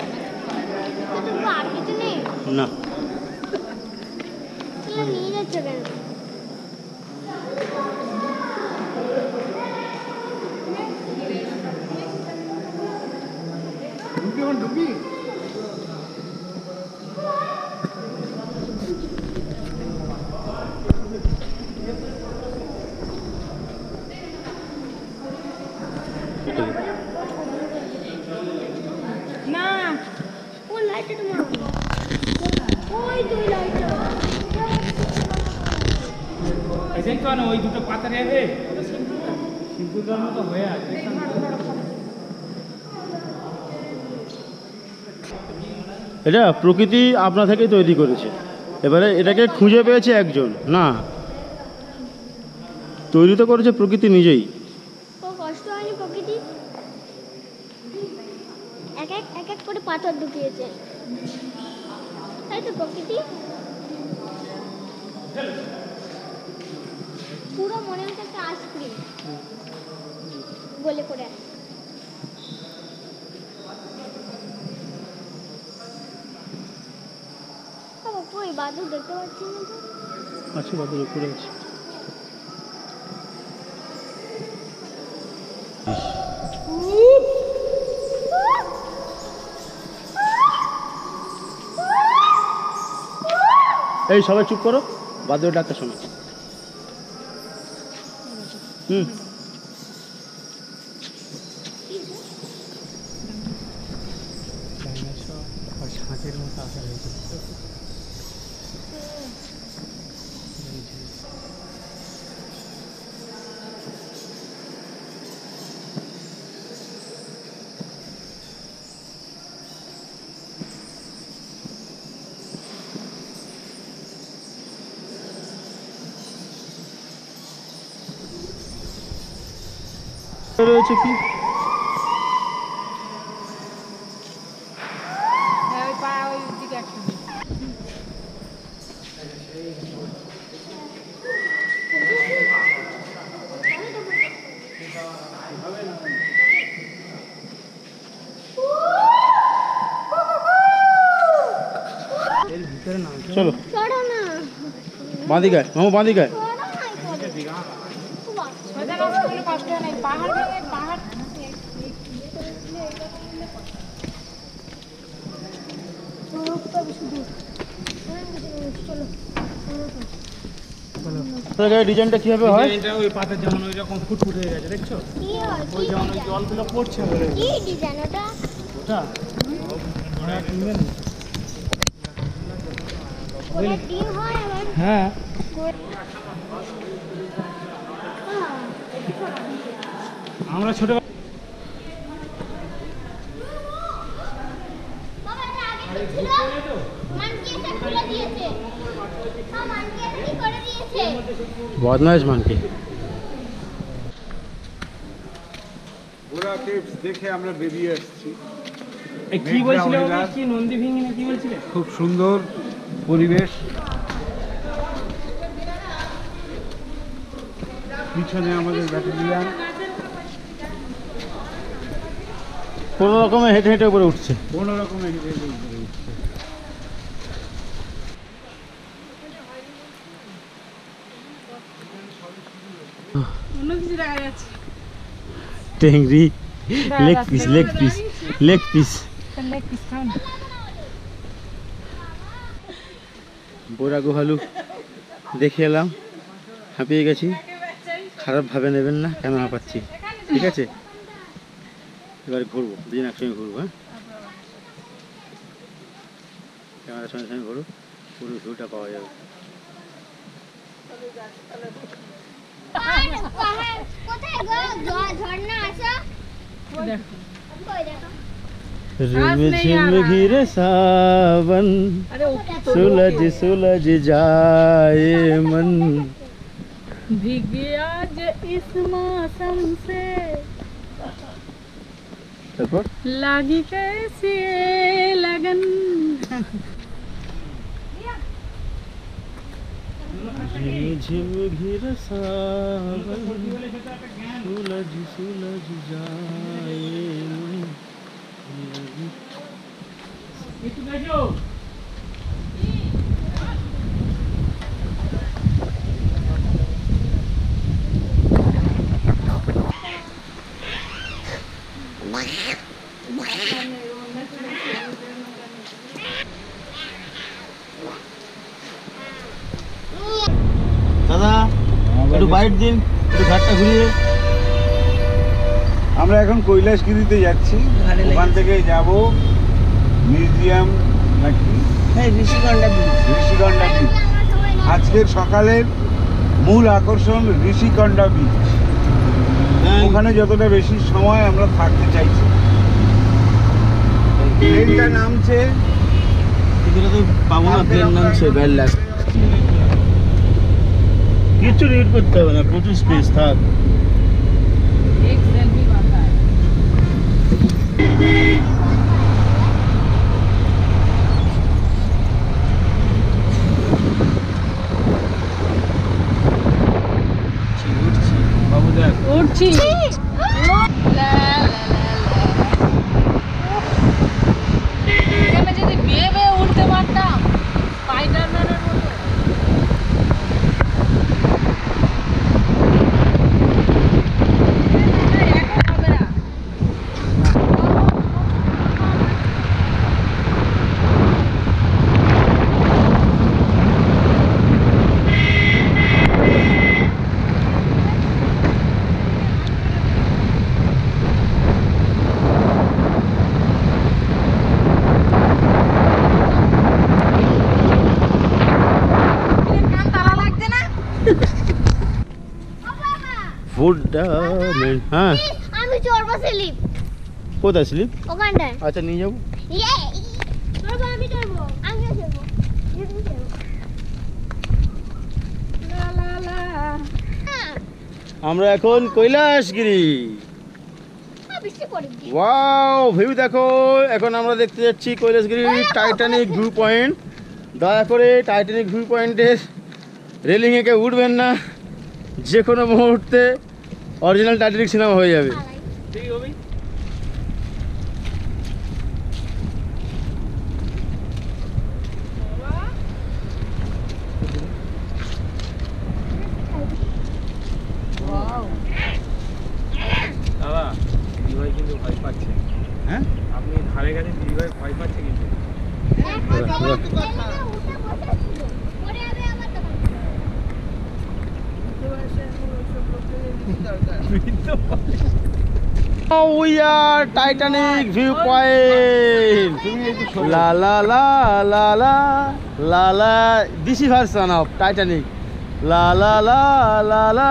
তো तुमको আর কিছু নেই না তাহলে নিয়ে যাচ্ছ কেন না ও লাইটটা তোমার ওই দুই লাইটটা দেখতে পানো ওই দুটো পাতা রেখে সিম্পুলের মতো হয়ে আছে। এটা প্রকৃতি আপনা থেকেই তৈরি করেছে। এবারে এটাকে খুঁজে পেয়েছে একজন না, তৈরি তো করেছে প্রকৃতি নিজেই। ও কষ্ট হয়নি প্রকৃতি এক এক এক এক করে পাথর ঢুকিয়েছে তাই তো প্রকৃতি পুরো মনে হচ্ছে একটা আইসক্রিম গলে করে বাবা কই বাদুর দেখতে পাচ্ছি না তো আছে বাদুর উপরে আছে। এই সবাই চুপ করো, বাদুর ডাকতে শোনো। হুম হাতের মতো আশা হয়েছে। রয়েছে কি ওই পা ওই দিকে একটা চলো চড়ো না বাঁদিকায় মামু বাঁদিকায়। চড়ো না বাহ সোজা রাস্তা হলে কষ্ট হয় না পাহাড় ভেঙে পাহাড় ডিজাইনটা কিভাবে হয়? এটা ওই পাতার যেমন ওই রকম ফুটফুট হয়ে গেছে দেখছো, কি হয় ওই যেমন ওই জলগুলো পড়ছে বলে কি ডিজাইন ওটা ওটা ওরা কিনবে না। ওটা ডিম হয় আবার হ্যাঁ হ্যাঁ আমরা ছোট বাবা এটা আগে কি ছিল মানকি এটা খুলে দিয়েছে হ্যাঁ মানকি এটা কি করে দিয়েছে বদমাইশ মানকি। ঘোড়া কেভস দেখে আমরা বেরিয়ে আসছি। কি বলছিলে কি নন্দী ভিঙ্গি না কি বলছিলে? খুব সুন্দর পরিবেশ, পিছনে আমাদের ব্যাটালিয়ান, কোনো রকমে হেঁটে হেঁটে উপরে উঠছে। কোনো রকমের হেঁটে হেঁটে উপরে উঠছে। অন্য কিছু দেখা যাচ্ছে টেংরি, leg piece, leg piece, leg piece. Leg piece খাও না বোরা গুহালু দেখে এলাম, হাঁপিয়ে গেছি। খারাপভাবে নেবেন না, কেন হাঁপাচ্ছি, ঠিক আছে? এবার ঘুরবো, দুদিন একসঙ্গে ঘুরবো। হ্যাঁ, ক্যামেরার সঙ্গে সঙ্গে ঘুরো, পুরো ভিউটা পাওয়া যাবে। পাহাড় কোথায় গো ঝর্ণা আছে দেখো কই দেখো रिम झिम गिर सावन सुलझ सुलझ जाए मन। भीग आज इस मौसम से তারপর लागी कैसी ये लगन झिम झिम गिर सावन सुलझ सुलझ जाए मन। একটু দেখো দাদা একটু বাইট দিন, একটু ঘাটটা ঘুরিয়ে। আমরা এখন কৈলাসগিরিতে যাচ্ছি, ওখান থেকে যাব মিউজিয়াম নাকি ঋষিগন্ডা বিচ। আজকের সকালের মূল আকর্ষণ ঋষিকন্ডা বিচ। ওখানে যতটা বেশি সময় আমরা থাকতে চাইছি। ট্রেনটা নামছে, এগুলো তো পাবো না, ট্রেন নামছে, ব্যাড লাগ। কিছু রিড করতে হবে না, প্রচুর স্পেস থাক। एक सेल्फी बनता है বাবু দেখ উঠছি এখানে যদি বেয়ে বেয়ে উঠতে পারতাম স্পাইডারম্যানের মতো এখন হবে না কান তালা লাগছে না ফুডামেন্ট। হ্যাঁ, আমি চড়বো স্লিপ কোথায় স্লিপ? ওখানটায় আচ্ছা নিয়ে যাবো। ইয়ে চড়বো আমি চড়বো আমিও চড়বো লা লা লা আমরা এখন কৈলাসগিরি। বৃষ্টি পড়ে ওয়াও, ভিউ দেখো। এখন আমরা দেখতে যাচ্ছি কৈলাসগিরি টাইটানিক ভিউ পয়েন্ট। দয়া করে টাইটানিক ভিউ পয়েন্টের রেলিংয়ে কেউ উঠবেন না, যে কোনো মুহূর্তে অরিজিনাল টাইটানিক সিনেমা হয়ে যাবে। ঠিক হবে দাদা দিদিভাই কিন্তু ভয় পাচ্ছে। হ্যাঁ আপনি ধারে গেছেন, দিদিভাই ভয় পাচ্ছে কিন্তু। We are Titanic view point. La la la la la la la. This is version of Titanic. La la la la la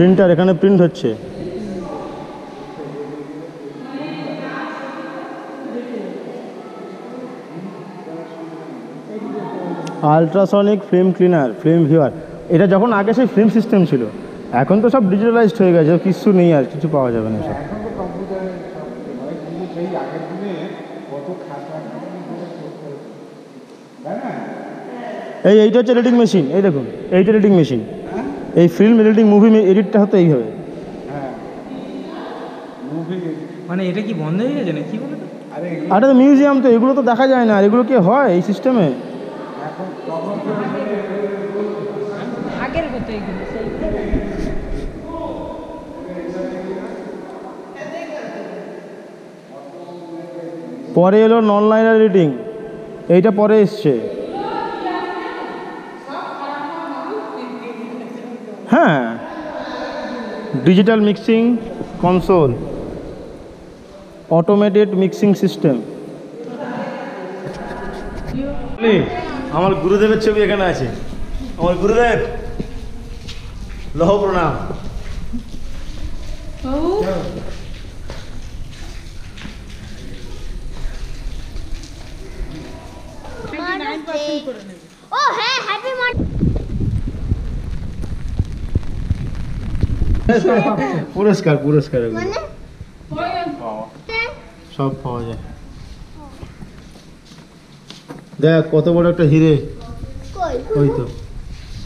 printer এখানে প্রিন্ট হচ্ছে। Ultrasonic film cleaner, film viewer. এটা যখন আগে সেই ফিল্ম সিস্টেম ছিল, এখন তো সব ডিজিটালাইজড হয়ে গেছে, কিছু নেই আর, কিছু পাওয়া যাবে না সব। এখন তো কম্পিউটারে সব হয়, কিন্তু সেই আগের দিনে কত খাতা তাই না? এইটা হচ্ছে এডিটিং মেশিন, এই দেখুন এইটা এডিটিং মেশিন। এই ফিল্ম এডিটিং, মুভি এডিটটা হতো এইভাবে। হ্যাঁ, মুভি। মানে এটা কি বন্ধ হয়ে গেছে না কি বলে? আরে আরে তো মিউজিয়াম তো, এগুলো তো দেখা যায় না, আর এগুলো কি হয় এই সিস্টেমে? এখন তখন তো আগের হতো এগুলো সেই পরে এলো নন লাইনার এডিটিং, এইটা পরে এসছে। হ্যাঁ, digital mixing console, automated mixing system. আমার গুরুদেবের ছবি এখানে আছে। আমার গুরুদেব, লহ প্রণাম। ও হ্যাঁ, হ্যাপি মার্থডে। পুরস্কার পুরস্কার এগুলো মানে সব পাওয়া যায়। দেখ কত বড় একটা হিরে, কই ওই তো।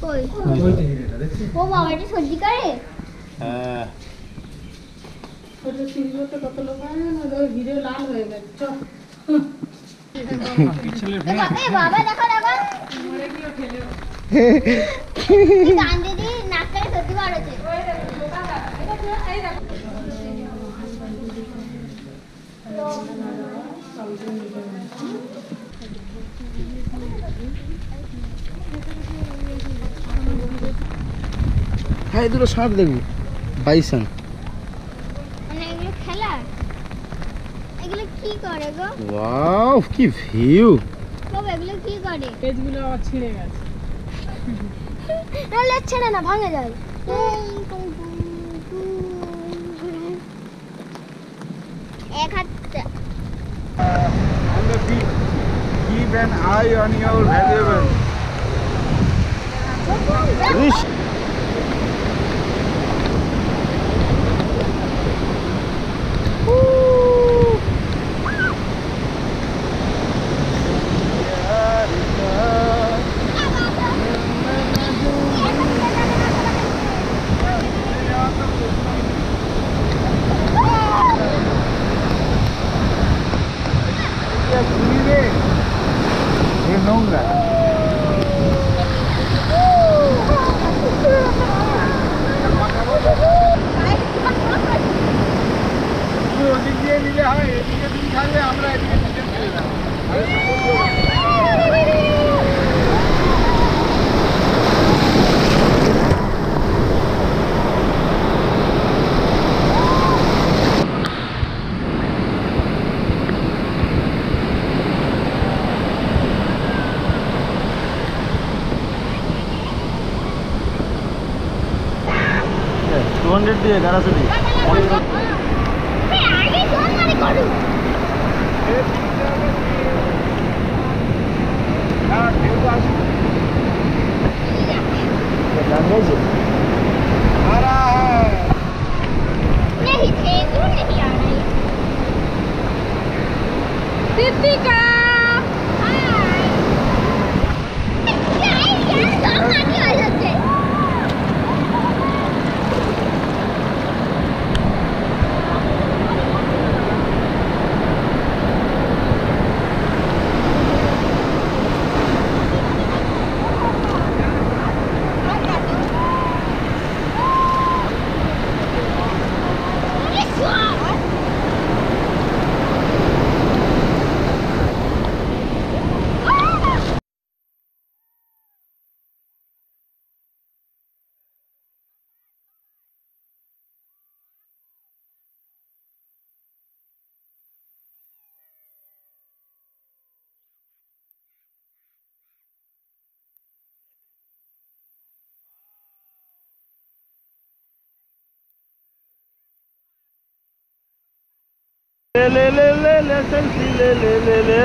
কই ওই ও বাবা, এটা সত্যি করে? হ্যাঁ, কত লোক ভিডিও লাল হয়ে গেছে। চল এ বাবা দেখো দেখো, গান দিদি নাকটা সত্যি বার হচ্ছে। হ্যাঁ, এই দুটো ষাঁড় দেখবি, বাইসন। মানে এগুলো খেলা, এগুলো কি করে গো ওয়াও, কি ভিউ! বাবা? এগুলো কি করে? পেজগুলো আবার ছিঁড়ে গেছে। না ছেড়ে না, ভাঙে যায়। এক হাত on the beach, keep an eye on your valuables. ইস, ये নোংরা। তুমি ওদিক দিয়ে নিলে হয়, এদিকে তুমি থাকলে আমরা এদিকে নিচে চলে যাবো। দিয়ে গাড়াছড়ি। আগে কোন মানে করু হ্যাঁ, ঢেউ আসবে। গান গাইছে? आ रहा है। नहीं थे वो नहीं आ रही। তিতিকা हाय यार सब माटी हो जाते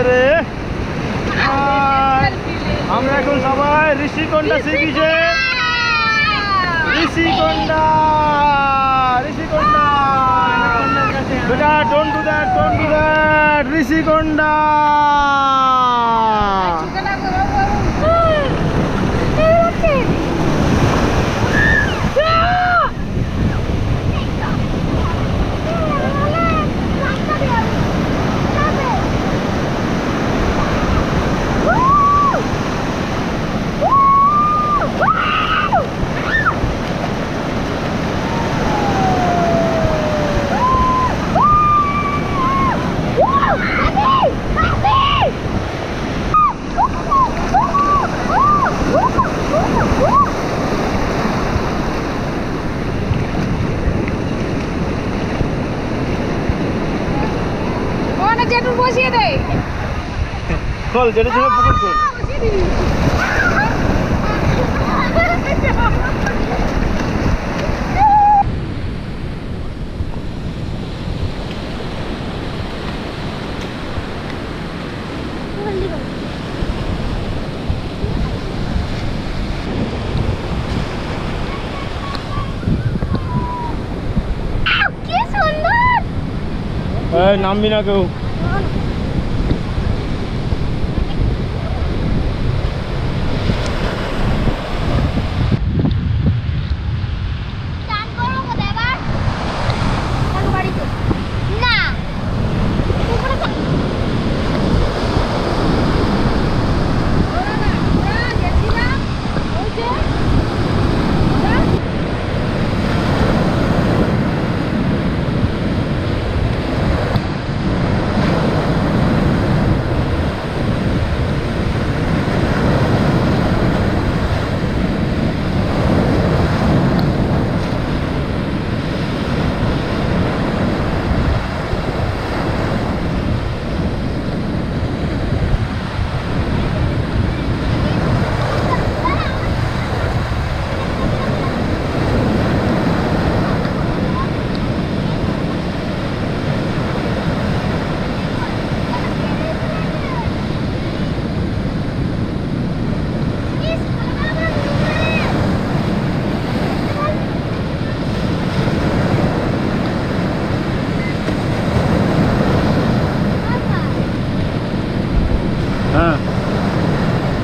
রে আমরা এখন সবাই ঋষিকোন্ডা সি বিচে ঋষিকোন্ডা বেটা ডোন্ট ডু দ্যাট ঋষিকোন্ডা বসিয়ে দে খোল যেটা ছিল পুকুর খোল নামবি না কেউ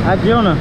আর যেও না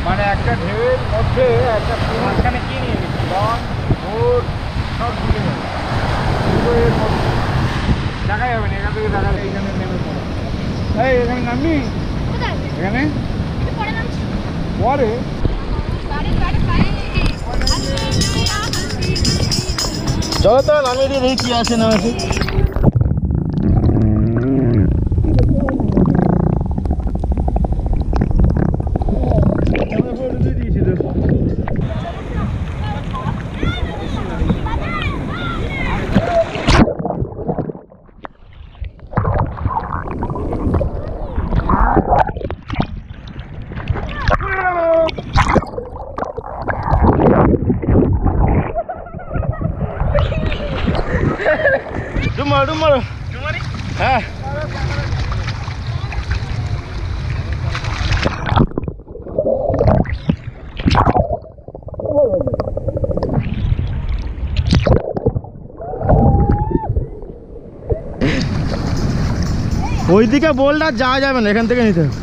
মানে একটা ঢেউয়ের মধ্যে একটা মাঝখানে কি নিয়ে গেছে লঞ্চ বোট সব ঢুকে যাবে পুরো এর মধ্যে দেখা যাবে না এখান থেকে দেখা যায় এইখানে নেমে পড়ো এই এখানে নামবি এখানে পরে চলো তো নামিয়ে দিয়ে দেখি কি আছে না আছে হ্যাঁ ওইদিকে বোল্ডার যাওয়া যাবে না, এখান থেকে নিতে হবে।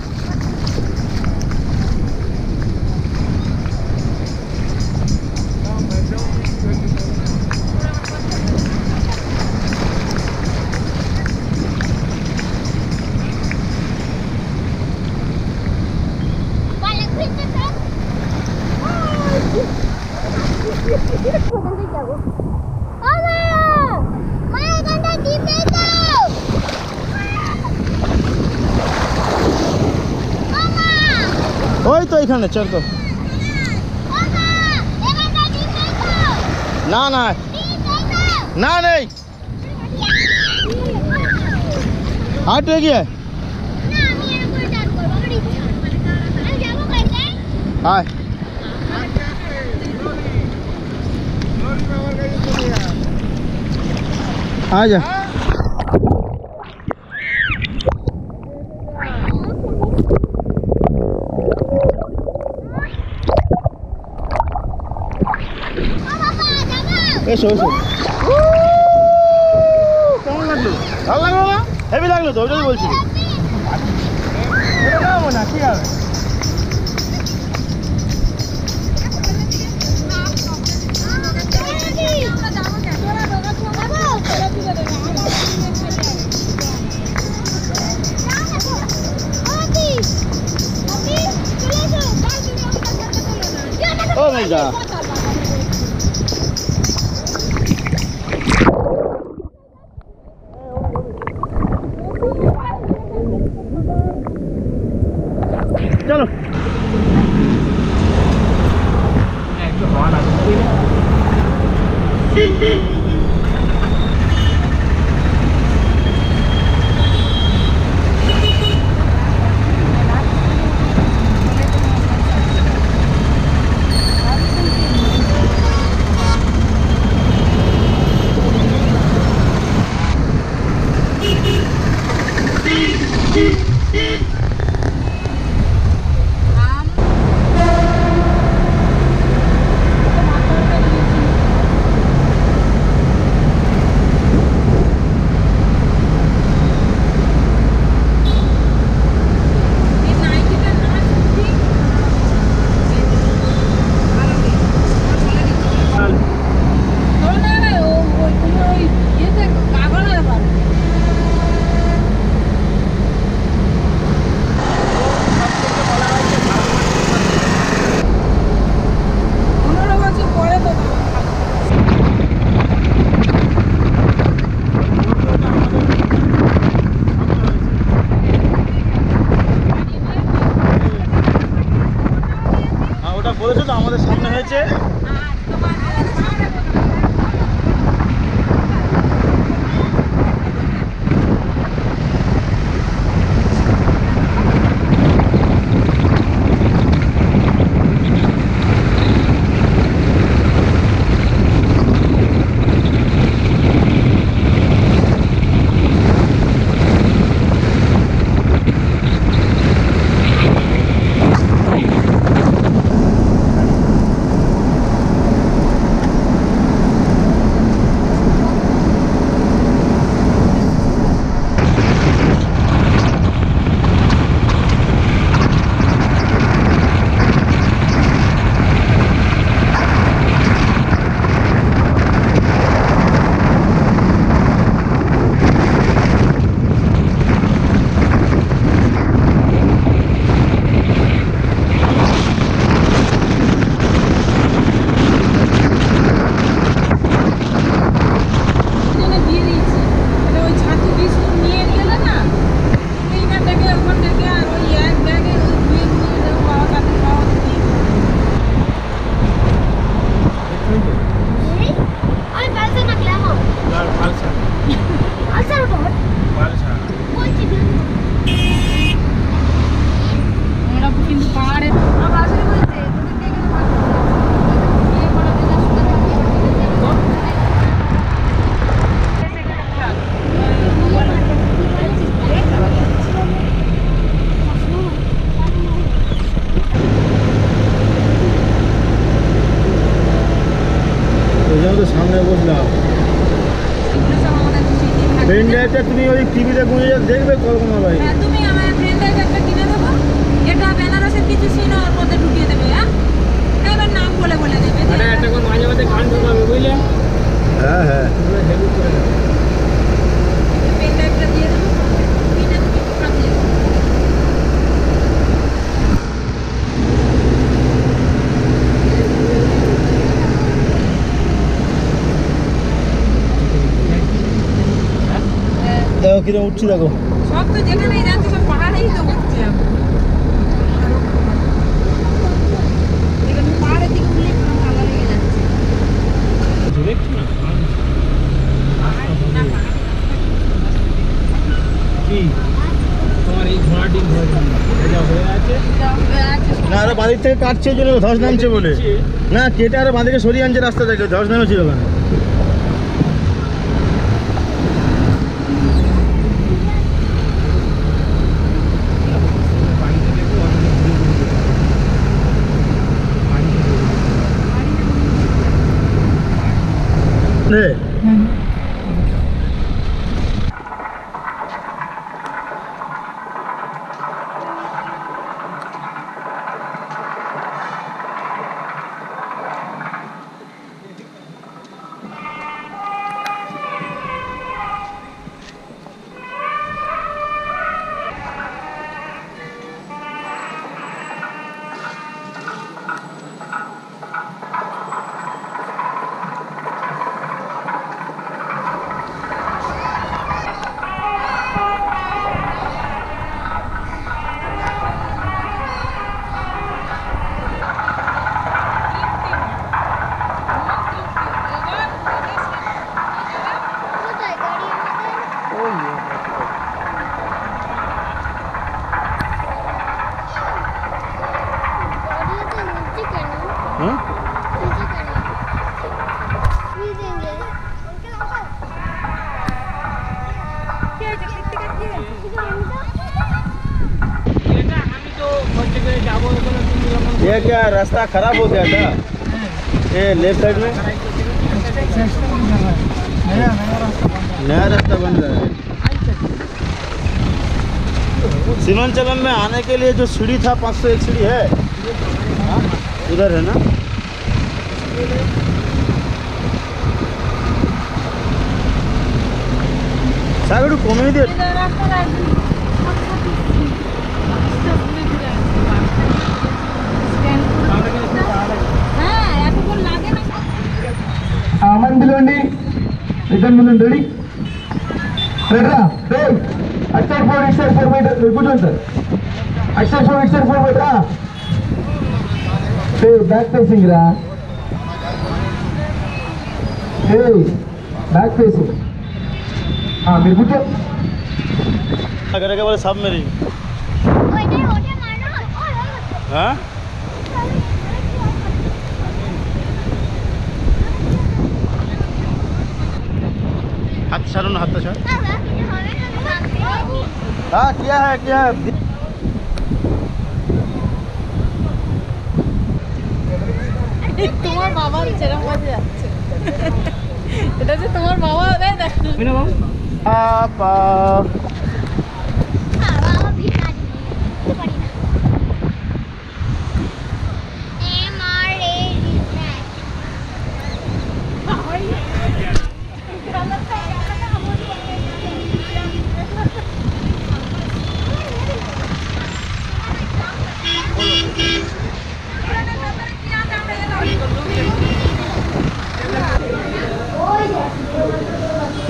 ওই তো এখানে চল তো। না না না নেই, আর তো এগিয়ে আয়। আজা এসো এসো। কেমন লাগলো? ভালো লাগলো না? হেভি লাগলো তো, ওটাই বলছি। এটা নামো না, ঠিক আছে। ও মাই গড, চলো। একটু হওয়া লাগবে। বলেছো তো আমাদের সামনে হয়েছে। সামনে বসলাম। এগুলো সব আমাদের সেই দিন থাকবে। পেন ড্রাইভটা তুমি ওই টিভিতে গুঁজে দেখবে কল্পনা ভাই। হ্যাঁ, তুমি আমার পেন ড্রাইভ একটা কিনে দেবো, এটা বেনারসের কিছু সিন ওর মধ্যে ঢুকিয়ে দেবে। হ্যাঁ, এবার নাম বলে বলে দেবে যে একটা করে মাঝে মাঝে গান ঢোকাবে, বুঝলে? হ্যাঁ হ্যাঁ হেভি করে দেবে। পেন ড্রাইভটা দিয়ে দেবো, কিনে তুমি পাঠিয়ে দেবো। দেখো কিরকম উঠছি দেখো। সব তো যেখানেই যাচ্ছে সব পাহাড়েই তো উঠছে এখন। এখানে পাহাড়ের দিকে উঠলে একটু ভালো লেগে যাচ্ছে। দেখছি না কি তোমার এই ঘোড়াটি যা হয়ে আছে, না আরো বাড়ির থেকে কাটছে জন্য ধস নামছে বলে, না কেটে আরো বাঁদিকে সরিয়ে আনছে রাস্তা থেকে, ধস নেমেছিল ওখানে। কোথায় গাড়ি আমাদের? গাড়িতে নিচে কেন? হ্যাঁ নিচে কেন? ভিজেंगे। আমি তো হচ্ছে করে যাবো ওখানে, তুমি যখন ये क्या रास्ता खराब हो गया था ये लेफ्ट साइड में नया रास्ता बन रहा है। सीमांचलम में आने के लिए जो सीढ़ी था 501 सीढ़ी है, हाँ? उधर है ना। सागर कमे दिए হ্যাঁ, এতক্ষণ লাগে না। aman dulu andi ikan belum ready ready roll extra 4 meter good one sir extra 4 meter hey back facing ra hey back facing mere good अगर के बोले सबमरीन ওইটাই ওটা মারো। हाँ हाथ छाड़ो ना, हाथ तो छाड़। हाँ क्या है তোমার বাবা যেরকম বাজে যাচ্ছে, এটা যে তোমার বাবা দেয় দেখো। पापा বাবা ভিখারি পারি না। MRA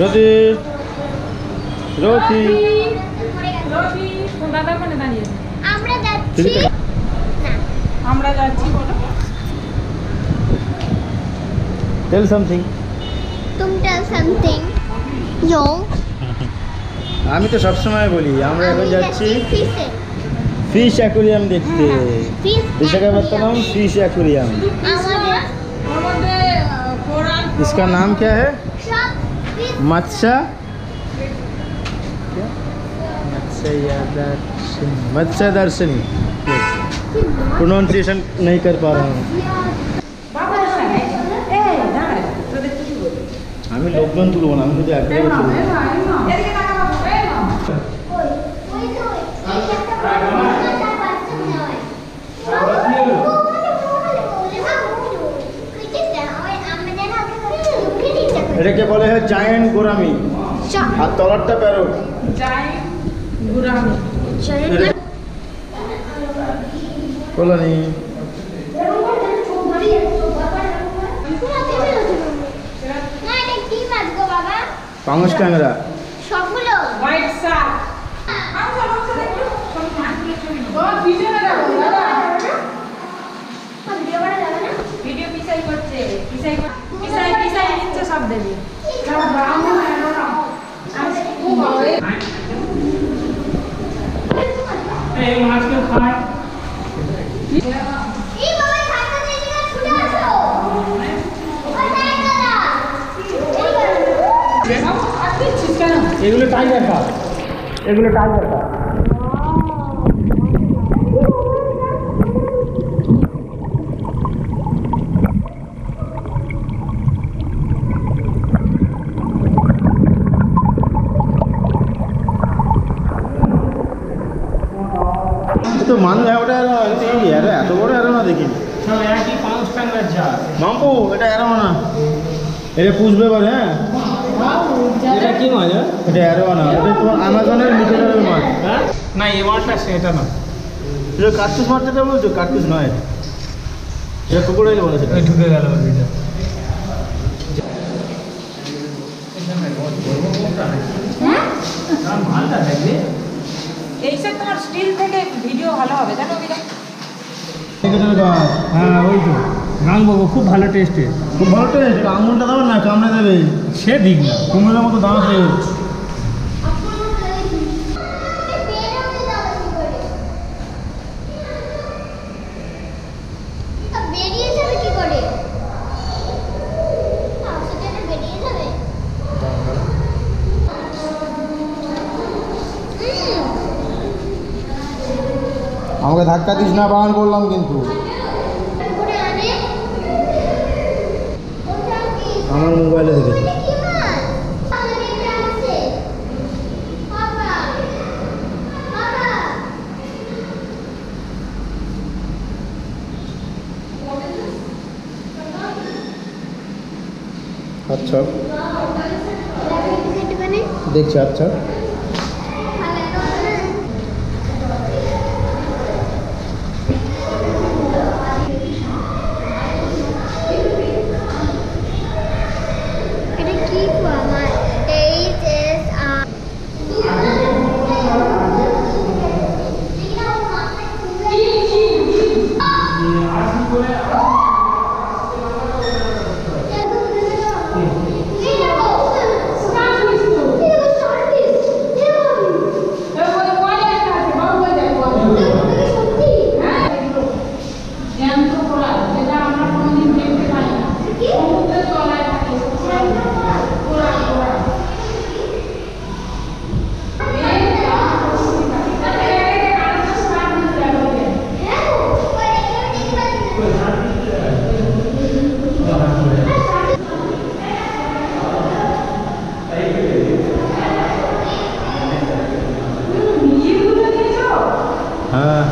रोटी रोटी দাদা ওখানে দাঁড়িয়ে আছে। আমরা যাচ্ছি না। আমরা যাচ্ছি বলো। टेल समथिंग तुम टेल समथिंग यो আমি তো সব সময় বলি আমরা এখন যাচ্ছি ফিশে ফিশ অ্যাকুরিয়াম দেখতে। Fish Visakhapatnam fish aquarium. আমাদের ওর মধ্যে কোরাল इसका नाम क्या है? সব ফিশ मत्स्य मत्स्य दर्शनी। प्रोनाउंसिएशन नहीं कर पा रहा हूँ। বাবা এই দাঁড়া তোদের কিছু আমি লোকজন তুলবো না, আমি শুধু এক জায়গায় তুলবো। এদিকে তাকা বাবু, এই নাও। ওই তো এই একটা বাচ্চা নয় এটাকে বলে হয় জায়ান্ট গোরামি, আর তলারটা প্যারট। কল্যাণী পাঙস ক্যামেরা সবগুলো হোয়াইট শার্ট ও পিছনে যাবো দাদা ভিডিও করা যাবে না ভিডিও পিছাই করছে, পিছাই নিচ্ছে সব দেবে। এই মাছকে খায়। এই বাবা খাতা দিয়ে দিকে ছুটে আসো ওই সাইড দাদা এগুলো টাইগার কাপ, এগুলো টাইগার কাপ। তো মানুষ ওটা এত বড় এরো না দেখিনি। সব একই পাঁচ টাকার জাল। মাম্পু এটা এরো না, এটা পুষবে এবার। হ্যাঁ এটা কি মাছ? এটা এরো না, এটা তোমার আমাজনের মিটারের মাছ। হ্যাঁ না, এই মাছটা সেটা না, এটা কার্তুস মাছ যেটা বলছো, কার্তুস নয়, এটা ক্রোকোডাইল বলে। সেটা ঢুকে গেল ওইটা। মালটা দেখবে এইসব তোমার স্টিল থেকে ভিডিও ভালো হবে, জানো কি? হ্যাঁ ওই তো গাং বাবু, খুব ভালো টেস্টে। খুব ভালো টেস্ট। আঙুলটা দেবেন না, কামড়ে দেবে। সে দিক না, কুমড়োর মতো দাম আছে। বেরিয়ে যাবে কি করে বেরিয়ে যাবে আমাকে ধাক্কা দিস না, বারণ করলাম কিন্তু। আমার মোবাইলে দেখেছি। আচ্ছা দেখছি। আচ্ছা এটা কি আমার হ্যাঁ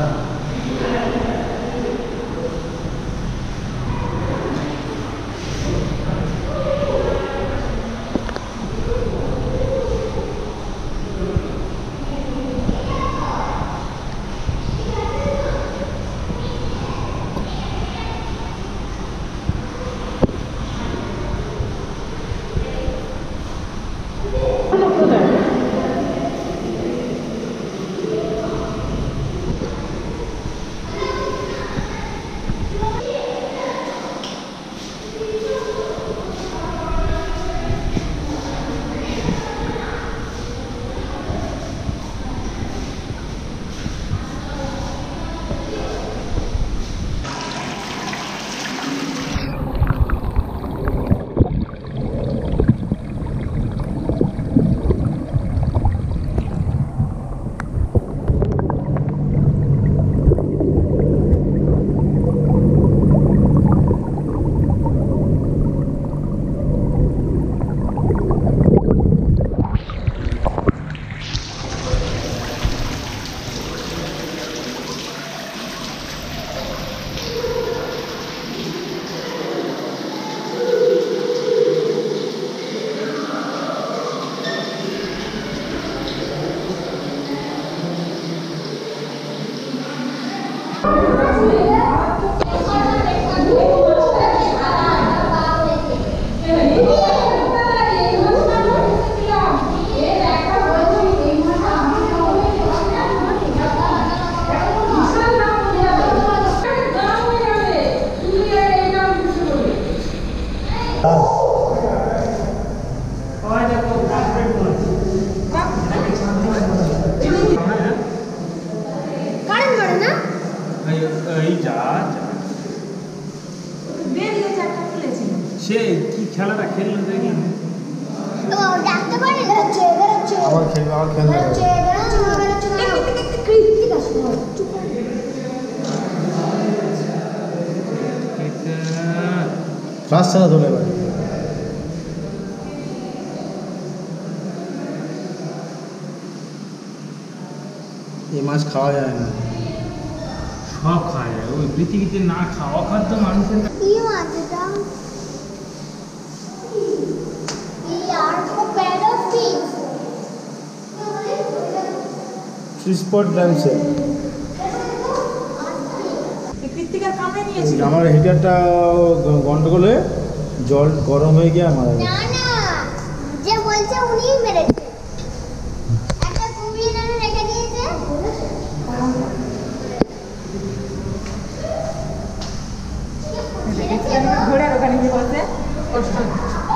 কারেন্ট ধরে না এই যা বেরিয়ে চারটা খুলেছিল। সে কি খেলাটা খেললো দেখলেন? তো ডাকতে পারে বেরোচ্ছে বেরোচ্ছে আবার খেলবে, আবার খেলবে। বেরোচ্ছে বেরোচ্ছে না বেরোচ্ছে না কৃত্তিক আসবে চুপ করে। ক্লাস ছাড়া চলে এবার। এই মাছ খাওয়া যায় না। সব খাওয়া যায়, ওই পৃথিবীতে না খাওয়া খাদ্য মানুষের কাছে। কি মাছ এটা ইয়ার ও প্যাডোফিশ স্পট ড্যান্সে কৃত্তিকার কামড়ে নিয়েছিল। আমার হিটারটা গন্ডগোলে জল গরম হয়ে গিয়ে মারা গেছে। না না